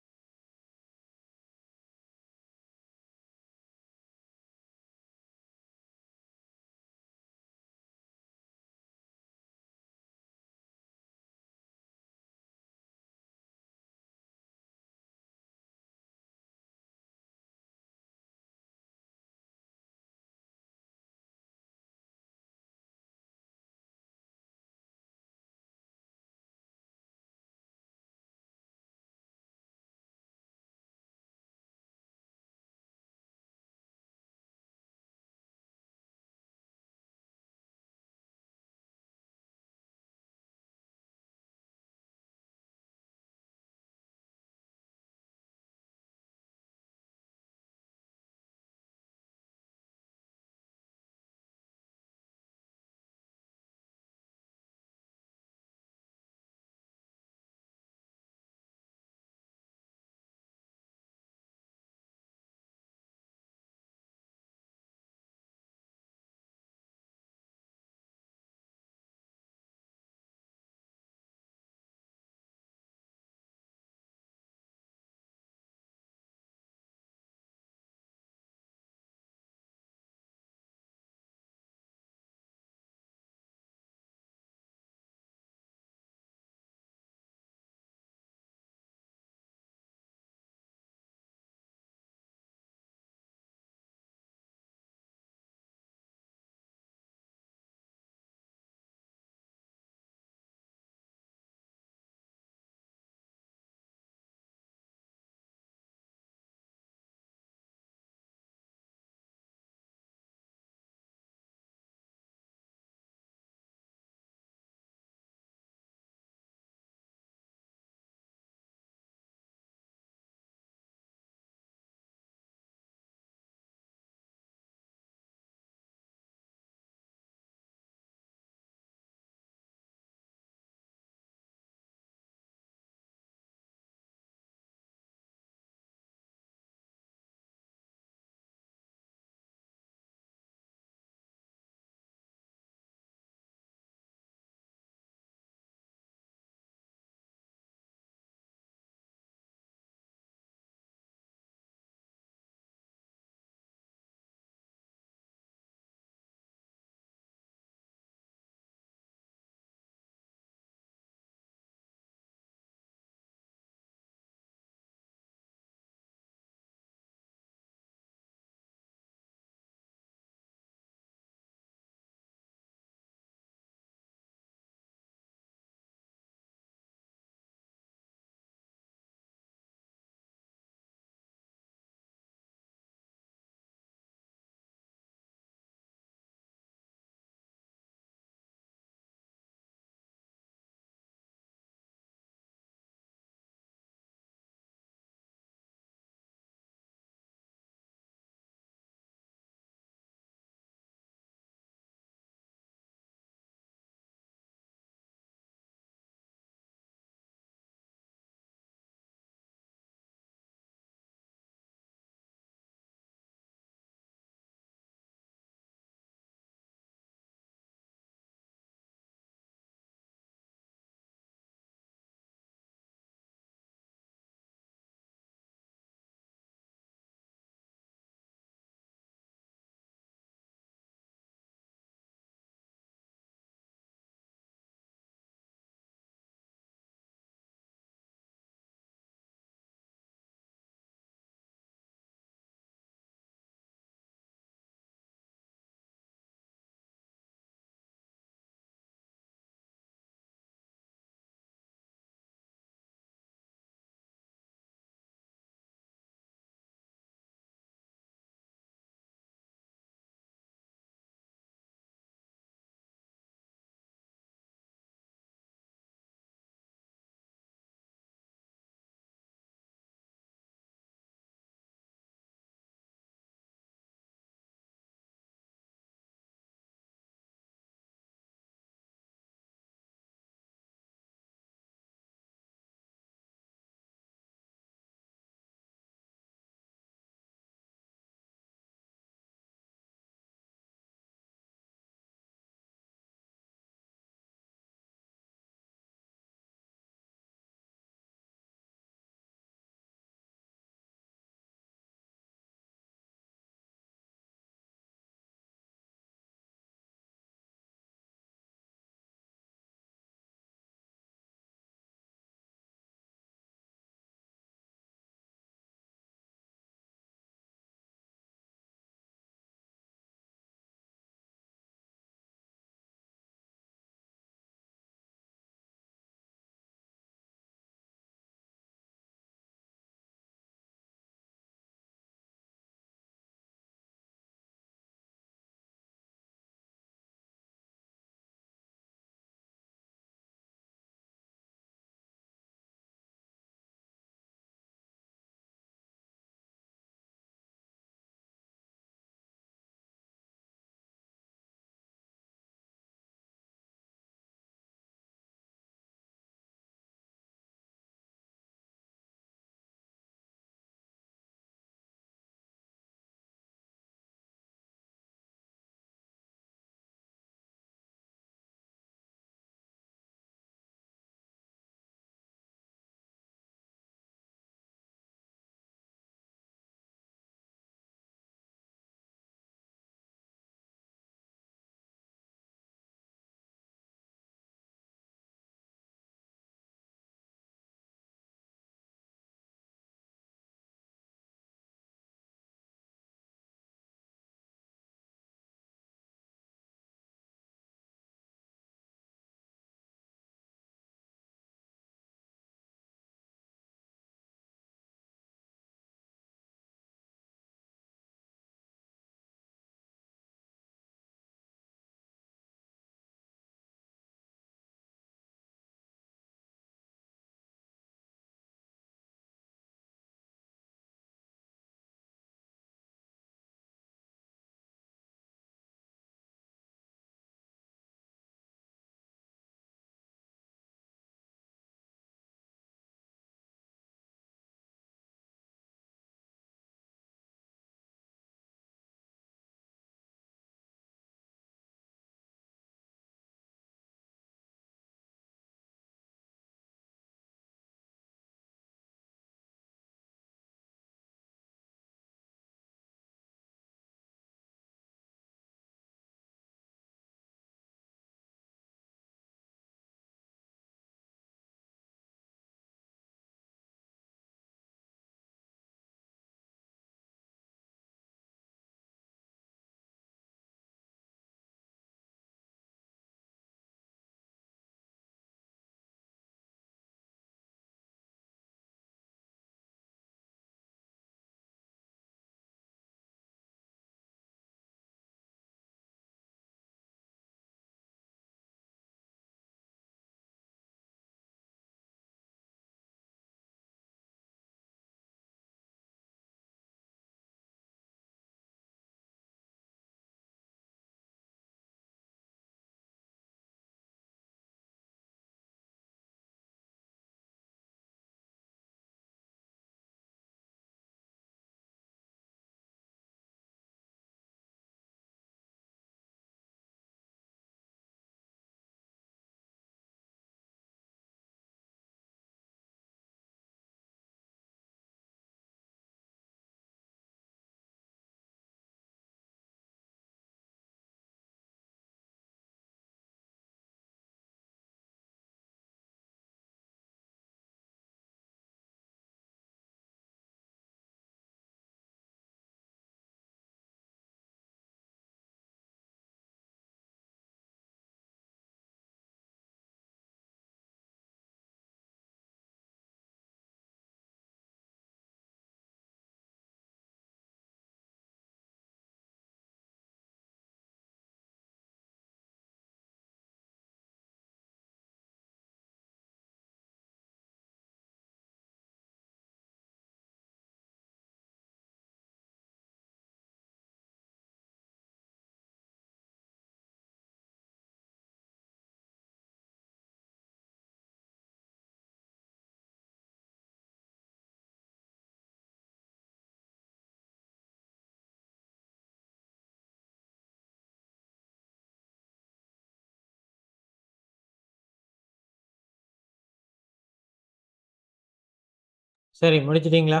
சரி, முடிச்சிட்டீங்களா?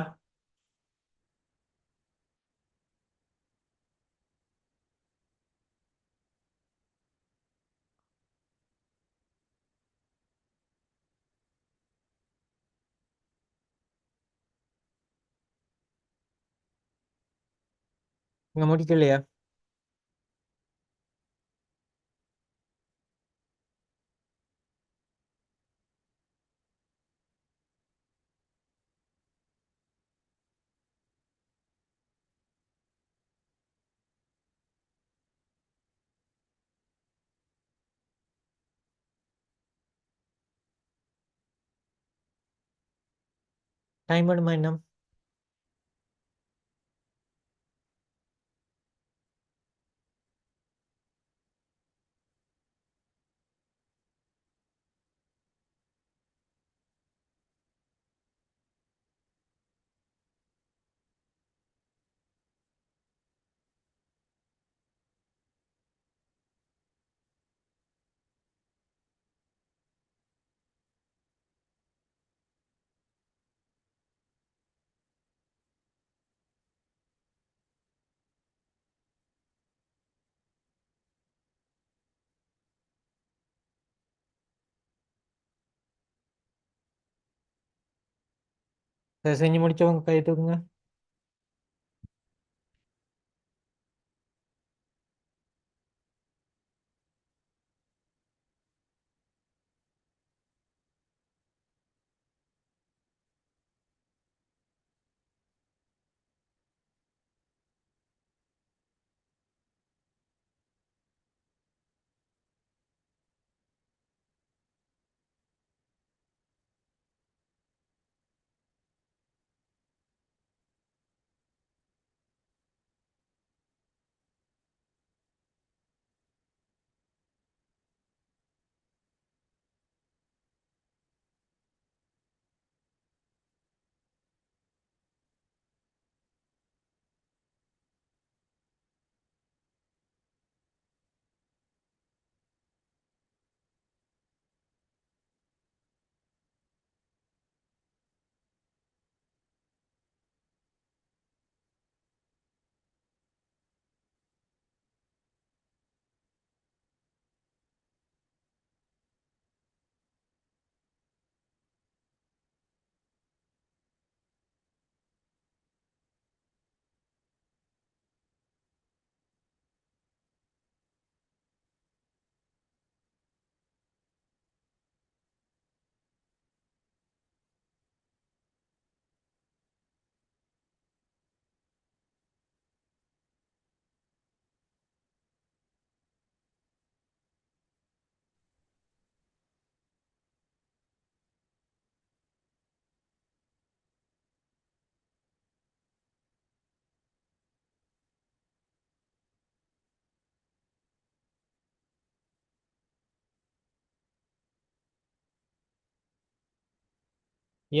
நீங்க முடிக்கலையா? டைம் வேணுமா இன்னும்? சரி, செஞ்சு முடிச்சவங்க கை தூக்குங்க.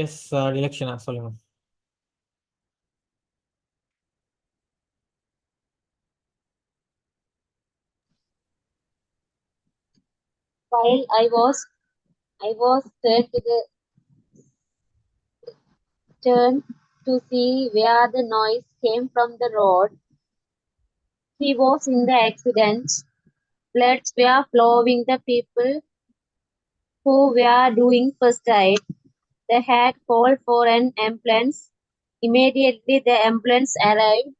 எஸ், டிலக்ஷனா சொல்லுங்க. While I was turned to see where the noise came from the road. He was in the accident. Blood were flowing. The people who were doing first aid, they had called for an ambulance. Immediately the ambulance arrived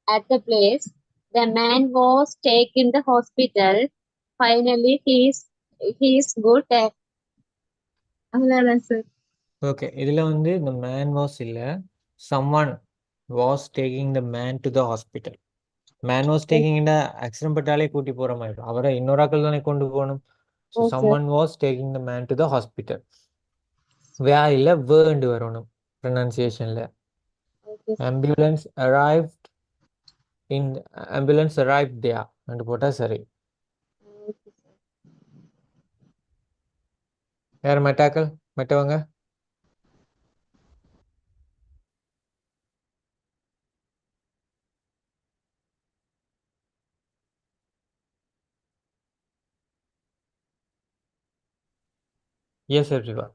at the place. The man was taken to the hospital. Finally he is good. அவ்வளவுதான் sir. Okay, இதுல வந்து the man was இல்ல, someone was taking the man to the hospital. Man was taking இந்த accident பட்டாலே கூட்டி போற மாதிரி இருக்கும். அவரை இன்னொரு ஆக்கள் தானே கொண்டு போகணும். So Yes, sir. someone was taking the man to the hospital. வே இல்ல வேண்டு வரணும் ப்ரொனன்சியேஷன்ல. Okay, sir. ambulance arrived there and போட்டா சரி. Okay, sir. யார் மட்டாக்கள் மற்றவங்க? Yes, everyone.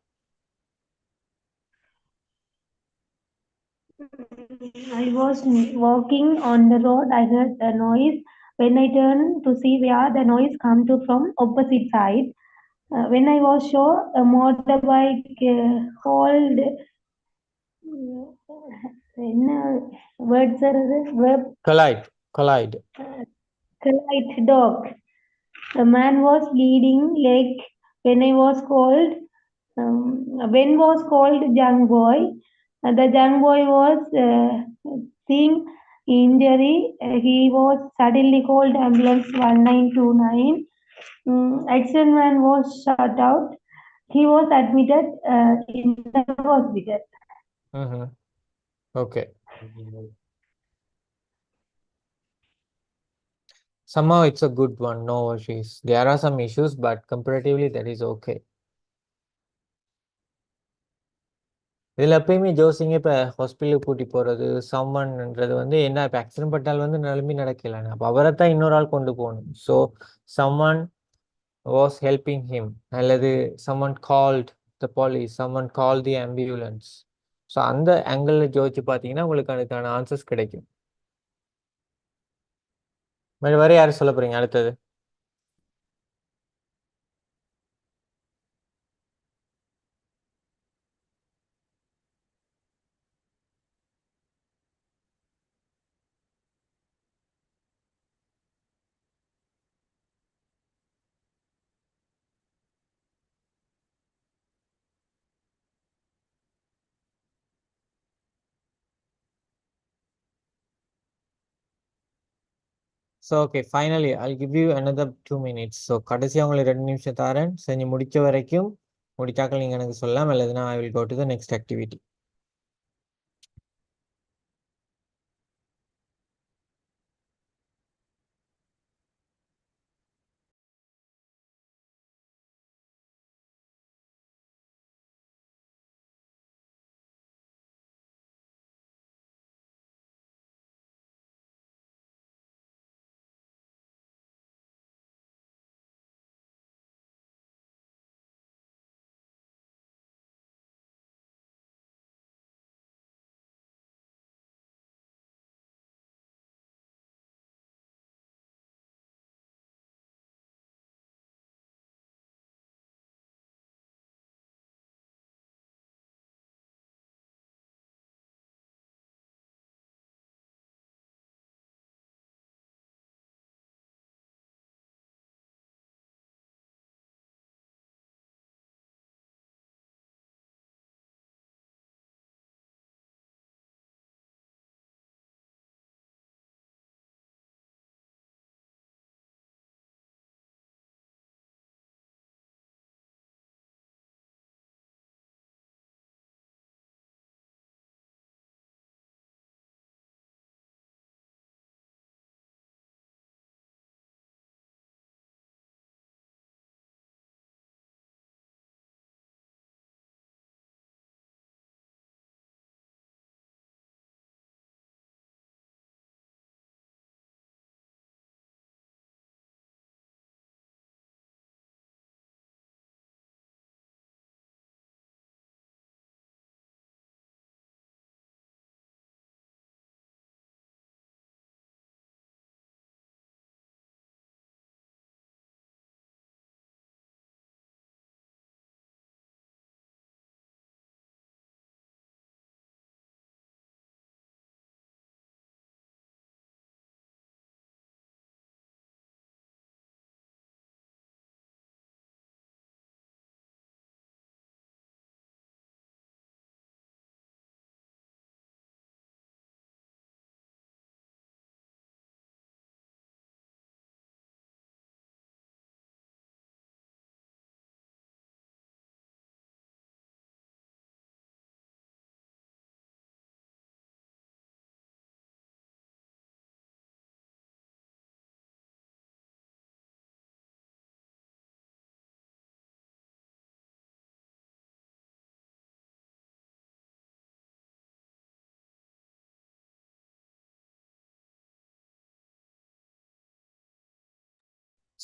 I was walking on the road. I heard a noise. When I turned to see where the noise come to from opposite side, when I was sure a motorbike hauled என்ன words are இது? Verb collide. collide dog. The man was bleeding leg when I was called. When was called young boy. The young boy was seeing injury. He was suddenly called ambulance 1929. Accident man was shut out. He was admitted in the hospital. Okay. Somehow it's a good one, no worries. There are some issues, but comparatively that is okay. இதில் எப்பயுமே ஜோசிங்க இப்போ ஹாஸ்பிட்டலுக்கு கூட்டி போகிறது சம்மன்ன்றது வந்து என்ன இப்போ accident பட்டால் வந்து நிலைமை நடக்கலைன்னு அப்போ அவரை தான் இன்னொரு ஆள் கொண்டு போகணும். So someone was helping him அல்லது someone called the police, someone call the ambulance. So அந்த ஆங்கிளில் ஜோதிச்சு பார்த்தீங்கன்னா உங்களுக்கு அதுக்கான ஆன்சர்ஸ் கிடைக்கும். வேறு யாரும் சொல்ல போகிறீங்க அடுத்தது? So okay finally I'll give you another 2 minutes. So கடைசியாக உங்களுக்கு 2 நிமிஷம் தரேன். செஞ்சு முடிச்ச வரைக்கும் முடிச்சாக்கள் நீங்கள் எனக்கு சொல்லலாம், இல்லைன்னா I will go to the next activity.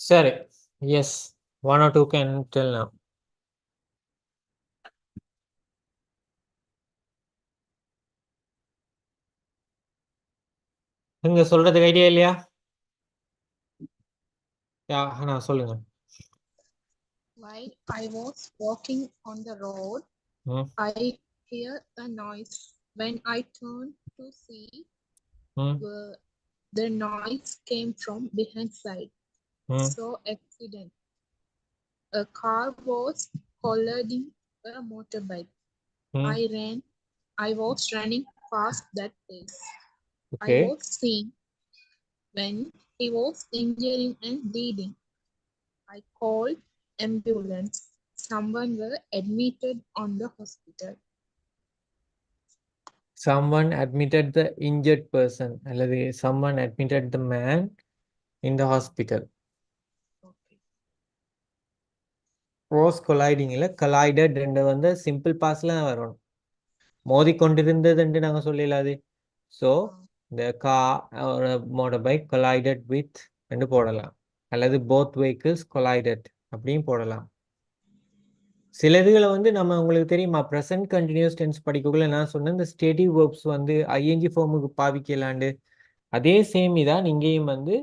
சரி, S 1 or 2 can tell now. நீங்க சொல்றதுக்கு ஐடியா இல்லையா? நான் சொல்லுங்க. While I was walking on the road, ம் I hear a noise. When I turned to see, ம் the noise came from behind side. ம் So accident. A car was colliding a motorbike. ம் I was running fast that place. I okay. was seeing when he was injuring and bleeding. I called ambulance. Someone were admitted on the hospital. Someone admitted the injured person அல்லது someone admitted the man in the hospital. was colliding இல்ல collided ரெண்டு வந்து simple பாஸ்ட்ல வரணும். மோதிக்கொண்டிருந்ததுன்னு நாங்க சொல்லலாது. So the car or a motorbike collided with என்று போடலாம். அல்லது both vehicles collided அப்படியும் போடலாம். சில இதுகளை வந்து நம்ம உங்களுக்கு தெரியுமா ப்ரெசன்ட் கண்டினியூஸ் டென்ஸ் படிக்கக்குள்ள நான் சொன்னேன் இந்த ஸ்டெடி வேர்ப்ஸ் வந்து ஐஎன்ஜி ஃபார்முக்கு பாவிக்கலாண்டு அதே சேம் இதான் இங்கேயும் வந்து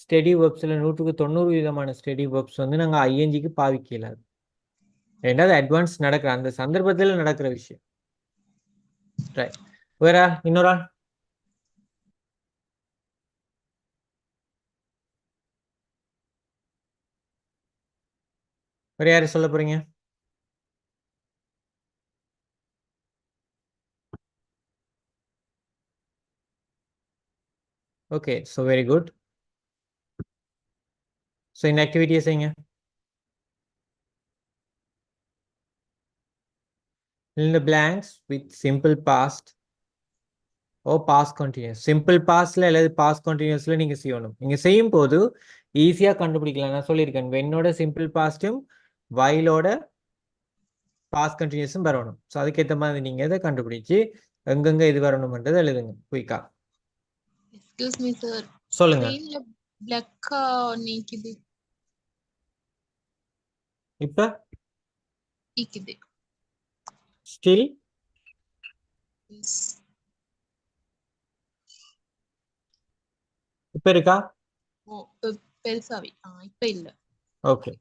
ஸ்டெடி வேர்ப்ஸில் 190% ஸ்டெடி வேர்ப்ஸ் வந்து நாங்கள் ஐஎன்ஜிக்கு பாவிக்கலாது. ரெண்டாவது அட்வான்ஸ் நடக்கிற அந்த சந்தர்ப்பத்தில் நடக்கிற விஷயம். ரைட். வேற இன்னொரு ஆள்? வேற யாரு சொல்ல போறீங்க? Okay, so very good. So இந்த ஆக்டிவிட்டியை செய்யுங்க. Fill in the blanks with simple past or past continuous. Simple பாஸ்ட்ல அல்லது பாஸ்ட் கண்டினியூஸ்ல நீங்க செய்யணும். நீங்க செய்யும் போது ஈஸியா கண்டுபிடிக்கலாம். நான் சொல்லியிருக்கேன் வென்னோட சிம்பிள் பாஸ்டும் வைலோட பாஸ்ட் கண்டினியூஸும் வரணும். ஸோ அதுக்கேற்ற மாதிரி நீங்க எதை கண்டுபிடிச்சு எங்கெங்க இது வரணும்ன்றது எழுதுங்க குயிக்கா. Excuse me, sir. சொல்லுங்க. Screenல black நீக்குது. இப்ப நீக்குது. Still Yes. இப்ப இருக்கா? ஓ பெருசாவே இப்ப இல்ல. ஓகே.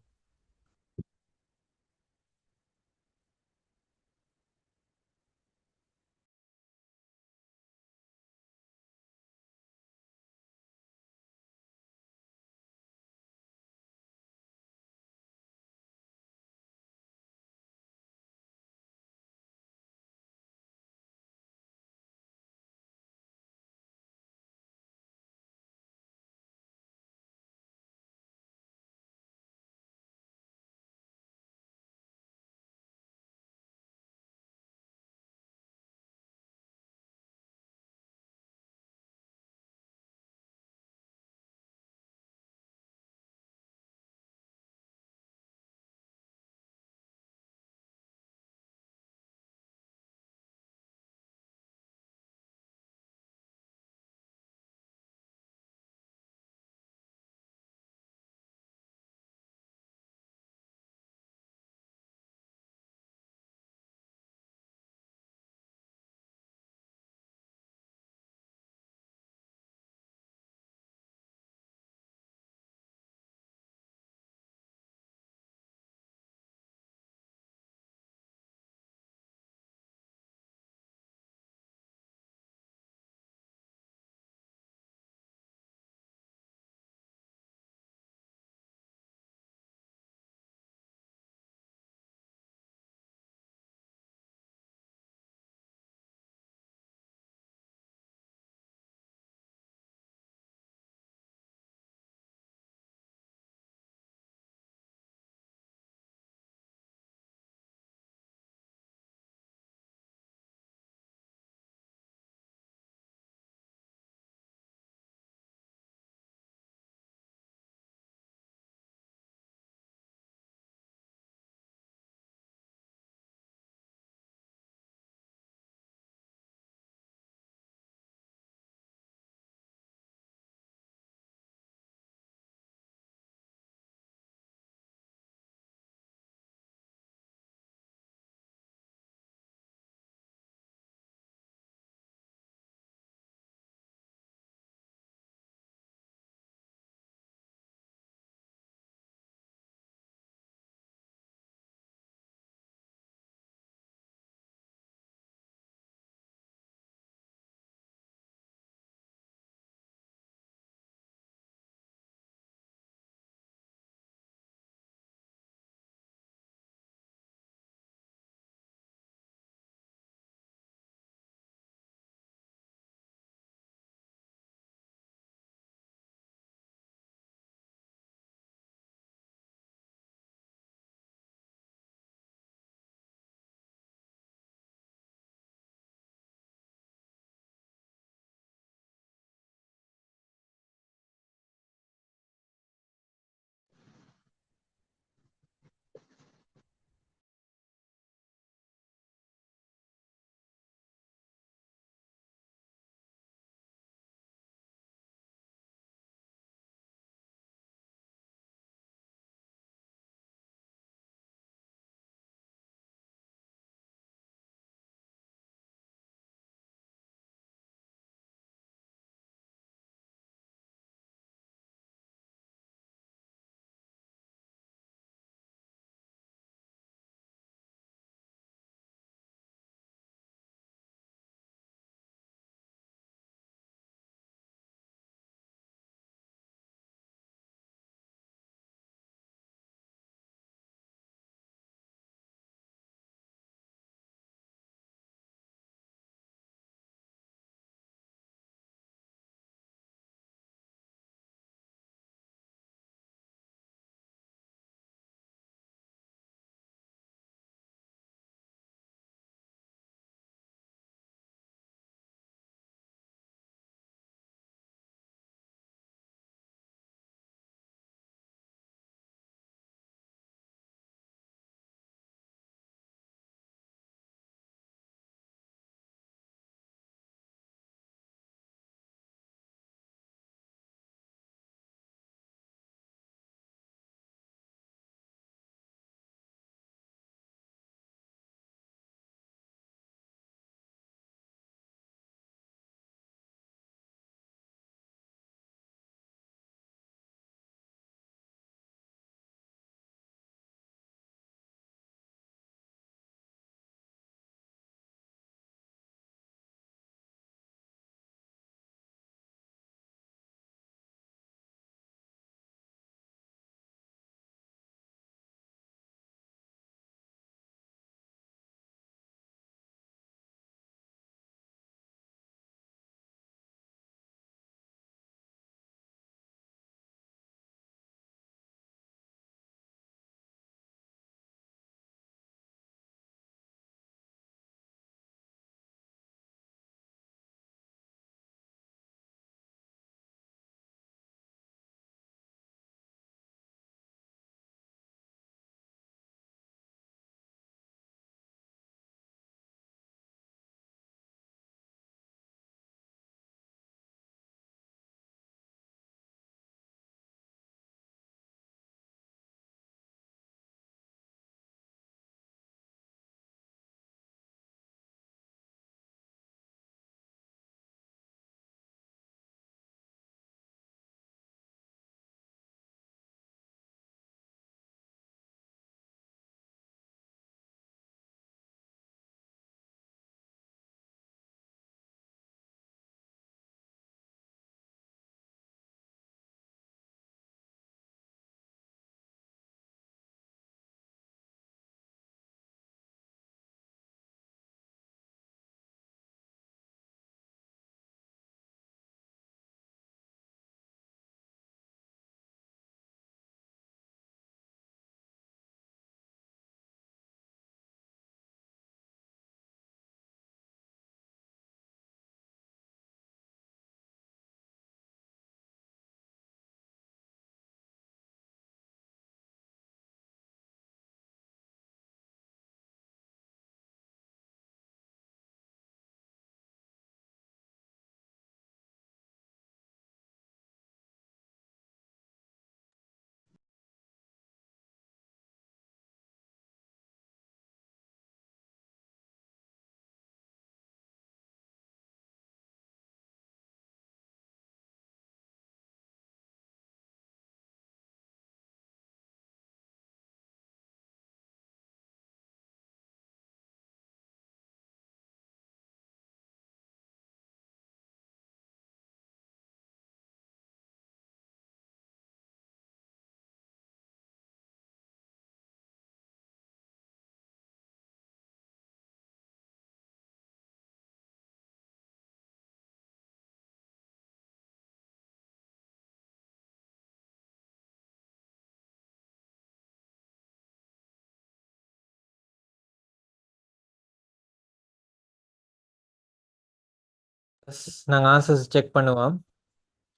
நாங்கள் ஆன்சர்ஸ் செக் பண்ணுவோம்.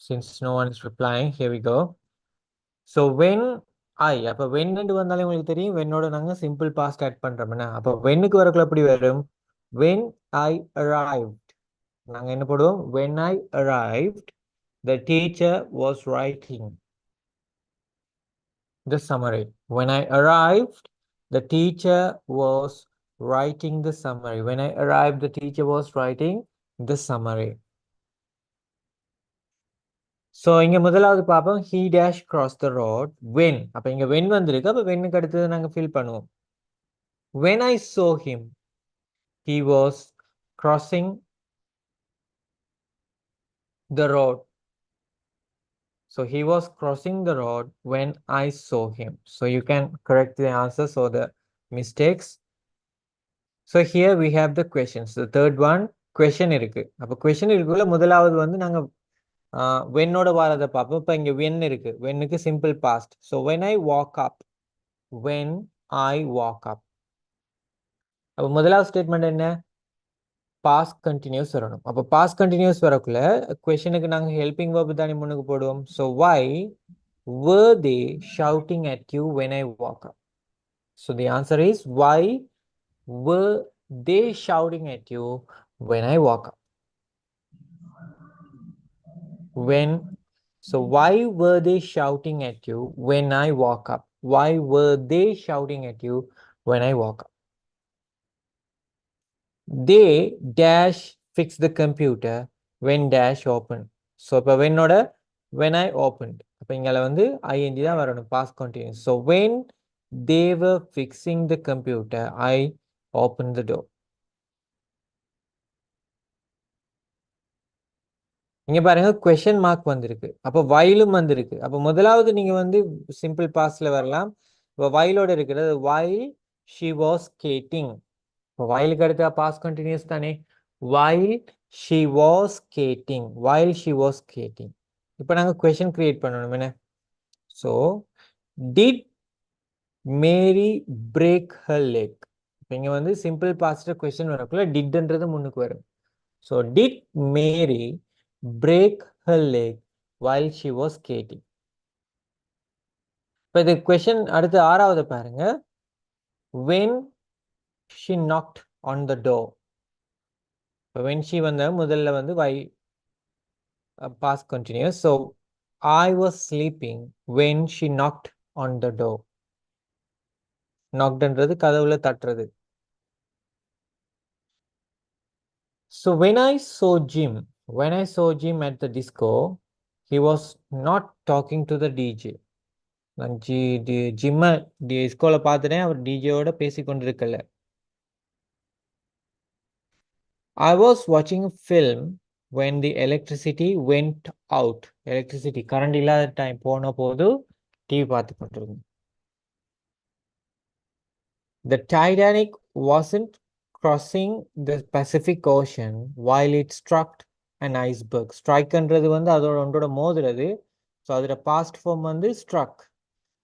Since no one is replying, here we go. So when I, அப்போ when வந்தாலே உங்களுக்கு தெரியும் வென்னோட நாங்கள் சிம்பிள் பாஸ்ட் ஆட் பண்ணுறோம்னா, அப்போ வென்னுக்கு வரக்குள்ள எப்படி வரும்? When I arrived, நாங்கள் என்ன போடுவோம்? When I arrived, the teacher was writing the summary. When I arrived, the teacher was writing the summary. When I arrived, the teacher was writing the summary. So இங்க முதலாவது பாப்போம் he dash crossed the road when. அப்ப இங்க when வந்திருக்கு. அப்ப whenக்கு அடுத்தது நாங்க fill பண்ணுவோம். When I saw him, he was crossing the road. So he was crossing the road when I saw him. So you can correct the answers or the mistakes. So here we have the questions. The third one, question இருக்கு. அப்ப question இருக்குள்ள முதலாவது வந்து நாங்க வென்னோட வாரதை பார்ப்போம். இப்போ இங்கே when இருக்கு. வென்னுக்கு simple past. So when I wake up, when I wake up. அப்போ முதலாவது ஸ்டேட்மெண்ட் என்ன? பாஸ்ட் கண்டினியூஸ் வரணும். அப்போ பாஸ்ட் கண்டினியூஸ் வரக்குள்ள கொஸ்டினுக்கு நாங்கள் ஹெல்பிங் வேர்ப் தானே முன்னுக்கு போடுவோம். So why were they shouting at you when I walk up? So the answer is why were they shouting at you when I walk up? When, so why were they shouting at you when I walk up? Why were they shouting at you when I walk up? They dash fix the computer when dash opened. So இப்போ whenோட when I opened, அப்போ இங்கே வந்து ing தான் வரணும், past continuous. So when they were fixing the computer, I opened the door. இங்க பாருங்க question mark வந்திருக்கு. அப்போ whileம் வந்திருக்கு. அப்போ முதலாவது நீங்க வந்து சிம்பிள் பாஸ்ட்ல வரலாம். இப்போ whileோட இருக்கிறது while she was skating. இப்போ whileக்கு அடுத்த past continuous தானே. while she was skating, while she was skating. இப்போ நாங்க question create பண்ணணும் என்ன? So did Mary break her leg? இப்போ இங்க வந்து சிம்பிள் பாஸ்ட்ல question வரக்குள்ள didன்றது முன்னுக்கு வரும். So did Mary break her leg while she was skating? இப்போ இந்த question அடுத்து ஆறாவது பாருங்க. When she knocked on the door. இப்போ when she வந்த முதல்ல வந்து why past continuous. So I was sleeping when she knocked on the door. knockedன்றது கதவுல தட்டுறது. So when I saw Jim at the disco, he was not talking to the DJ. நான் ஜிம்மை டிஸ்கோல பார்த்துட்டேன், அவர் டிஜேயோட பேசி கொண்டிருக்கல. I was watching a film when the electricity went out. Electricity current இல்லாத time போன போது TV பார்த்து கொண்டிருந்தேன். The Titanic wasn't crossing the Pacific Ocean while it struck an iceberg. Strikeன்றது வந்து அதோட ஒன்றோட மோதுறது. ஸோ அதோட பாஸ்ட் ஃபார்ம் வந்து struck.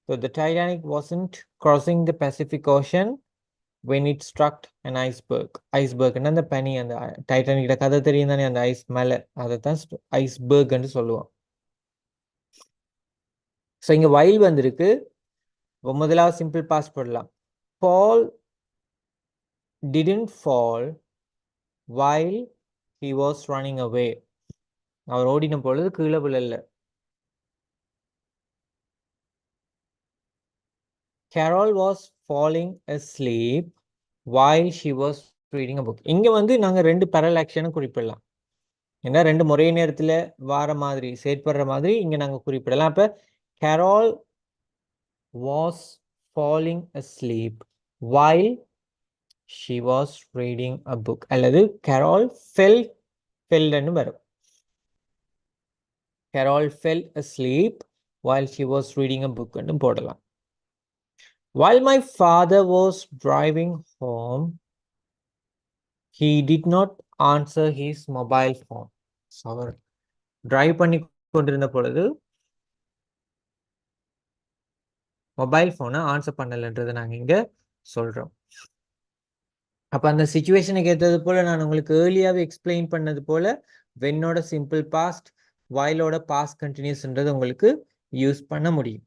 So the Titanic wasn't crossing the Pacific Ocean when it struck an iceberg. Iceberg அந்த பனி, அந்த டைட்டானிக் கதை தெரியும் தானே, அந்த ஐஸ் மேலே, அதை தான் ஐஸ்பர்க்னு சொல்லுவோம். ஸோ இங்கே while வந்திருக்கு. முதலாவது சிம்பிள் பாஸ்ட் போடலாம். Paul didn't fall while he was running away. அவர் ஓடின பொழுது கீழே விழல. Carol was falling asleep while she was reading a book. இங்க வந்து நாங்க ரெண்டு parallel action குறிப்பிடலாம். ஏன்னா ரெண்டு ஒரே நேரத்துல வார மாதிரி செயற்படுற மாதிரி இங்க நாங்க குறிப்பிடலாம். அப்ப Carol was falling asleep while she was reading a book. அல்லது Carol fellன்னு வரும். Carol fell asleep while she was reading a book ன்னு போடலாம். While my father was driving home, he did not answer his mobile phone. So our drive பண்ணி கொண்டிருந்த பொழுது mobile ஃபோனை answer பண்ணலன்றதை நாங்கள் இங்கே சொல்கிறோம். அப்போ அந்த சிச்சுவேஷனுக்கு ஏற்றது போல் நான் உங்களுக்கு ஏர்லியாகவே எக்ஸ்பிளைன் பண்ணது போல் வென்னோட சிம்பிள் பாஸ்ட், whileோட பாஸ்ட் கண்டினியூஸ்ன்றது உங்களுக்கு யூஸ் பண்ண முடியும்.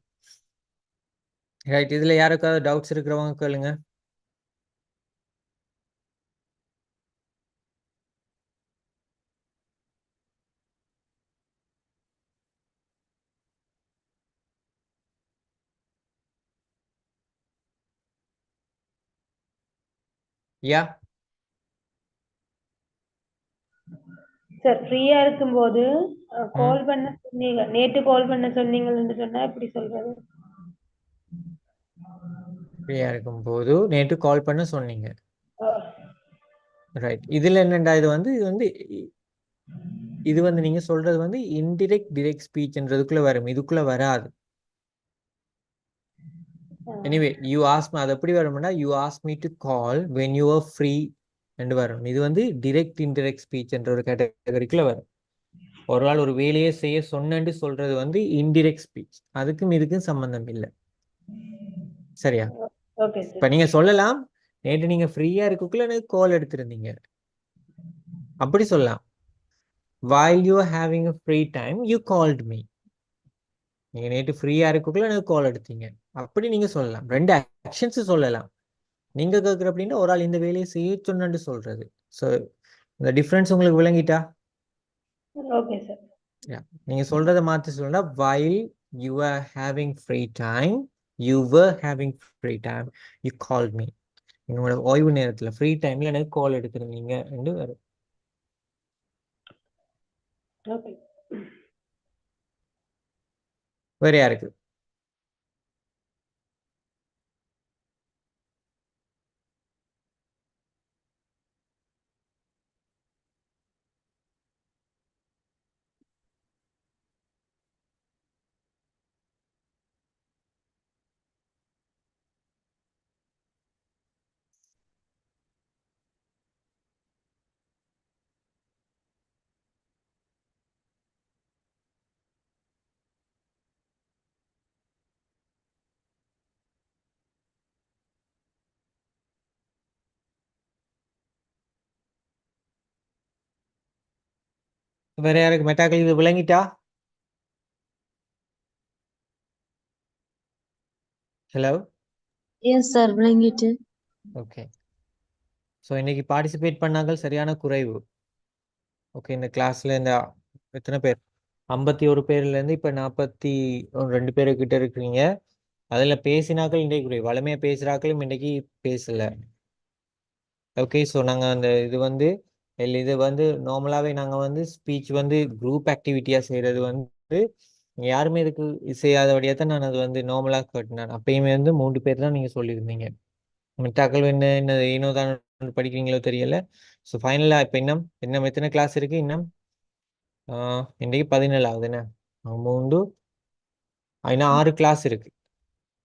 ரைட், இதுல யாருக்காவது டவுட்ஸ் இருக்கிறவங்க கேளுங்க. யா சார் ஃப்ரீயா இருக்கும்போது கால் பண்ண சொன்னீங்க, நேத்து கால் பண்ண சொன்னீங்கன்னு சொன்னா எப்படி சொல்றது? ஃப்ரீயா இருக்கும்போது நேற்று கால் பண்ண சொன்னீங்க. ரைட், இதுல என்னண்டா இது வந்து நீங்க சொல்றது வந்து இன்டிரெக்ட் டிரெக்ட் ஸ்பீச்ன்றதுக்குள்ள வரும், இதுக்குள்ள வராது. எனிவே யூ ஆஸ்க் மீ, அது எப்படி வரும்னா you ask me to call when you are free என்று வரும். இது வந்து டிரெக்ட் இன்டிரெக்ட் ஸ்பீச்ன்ற ஒரு கேட்டகரிக்குள்ள வரும். ஒரு ஆள் ஒரு வேலையை செய்ய சொன்னேன்னு சொல்றது வந்து இன்டிரெக்ட் ஸ்பீச், அதுக்கும் இதுக்கும் சம்பந்தம் இல்லை. சரியா? ஓகே இப்ப சார். நீங்க சொல்லலாம், நேற்று நீங்க ஃப்ரீயா இருக்கக்குள்ள எனக்கு கால் எடுத்திருந்தீங்க, அப்படி சொல்லலாம். while you are having a free time you called me. நீங்க நேற்று ஃப்ரீயா இருக்கக்குள்ள எனக்கு கால் எடுத்தீங்க, அப்படி நீங்க சொல்லலாம். ரெண்டு ஆக்ஷன்ஸ் சொல்லலாம். நீங்க கேட்குற அப்படின்னா ஒரு ஆள் இந்த வேலையை செய்ய சொன்னு சொல்றது. ஸோ இந்த டிஃப்ரென்ஸ் உங்களுக்கு விளங்கிட்டா? Okay sir. நீங்க சொல்றதை மாற்றி சொல்லணும்னா while you are having free time, you were having free time, you called me. உங்களோட ஓய்வு நேரத்துல ஃப்ரீ டைம்ல எனக்கு கால் எடுத்திருந்தீங்க என்று வரும். ஓகே. வேற யாருக்கு? வேற யாருக்கு மெட்டாக்கள் இது விளங்கிட்டா? ஹலோ. எஸ் சார், விளங்கிட்டு. ஓகே, ஸோ இன்னைக்கு பார்ட்டிசிபேட் பண்ணாங்க சரியான குறைவு. ஓகே, இந்த கிளாஸ்ல இந்த எத்தனை பேர், 51 பேர்லேருந்து இப்போ 42 பேருக்கிட்ட இருக்கிறீங்க. அதில் பேசினாக்கள் இன்றைக்கு குறைவு, வளமையாக பேசுகிறாக்களும் இன்றைக்கி பேசலை. ஓகே, ஸோ நாங்கள் அந்த இது வந்து நார்மலாகவே நாங்கள் வந்து ஸ்பீச் வந்து குரூப் ஆக்டிவிட்டியாக செய்கிறது வந்து யாருமே இதுக்கு செய்யாதபடியாக தான் நான் அது வந்து நார்மலாக கேட்டேன். அப்பயுமே வந்து 3 பேர் தான் நீங்கள் சொல்லியிருந்தீங்க. மிட்டாக்கள் என்ன ஏனோ தான் படிக்கிறீங்களோ தெரியல. ஸோ ஃபைனலாக இப்போ இன்னும் எத்தனை கிளாஸ் இருக்குது? இன்றைக்கு 17ஆவது என்ன 3 இன்னும் 6 கிளாஸ் இருக்குது.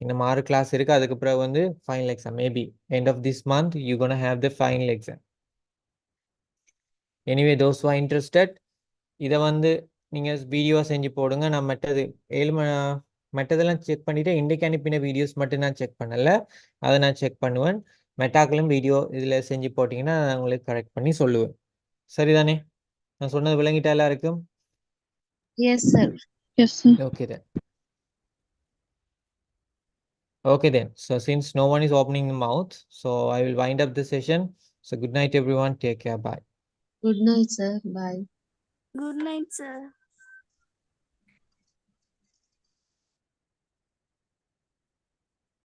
இன்னும் 6 கிளாஸ் இருக்குது. அதுக்கு பிறகு வந்து final exam. Maybe end of this month you gonna have the final exam. Anyway those are interested, இதை வந்து நீங்கள் வீடியோ செஞ்சு போடுங்க. நான் மற்றதெல்லாம் செக் பண்ணிவிட்டு இன்றைக்கு அனுப்பின வீடியோஸ் மட்டும் நான் செக் பண்ணலை, அதை நான் செக் பண்ணுவேன். மெட்டாக்களும் வீடியோ இதில் செஞ்சு போட்டிங்கன்னா நான் உங்களுக்கு கரெக்ட் பண்ணி சொல்லுவேன். சரிதானே? நான் சொன்னது விளங்கிட்டா எல்லாருக்கும்? Yes sir. Yes, sir. Okay then. Okay then. So since no one is opening the mouth, so I will wind up the session. So good night everyone. Take care. Bye. Good night sir. Bye. Good night, sir.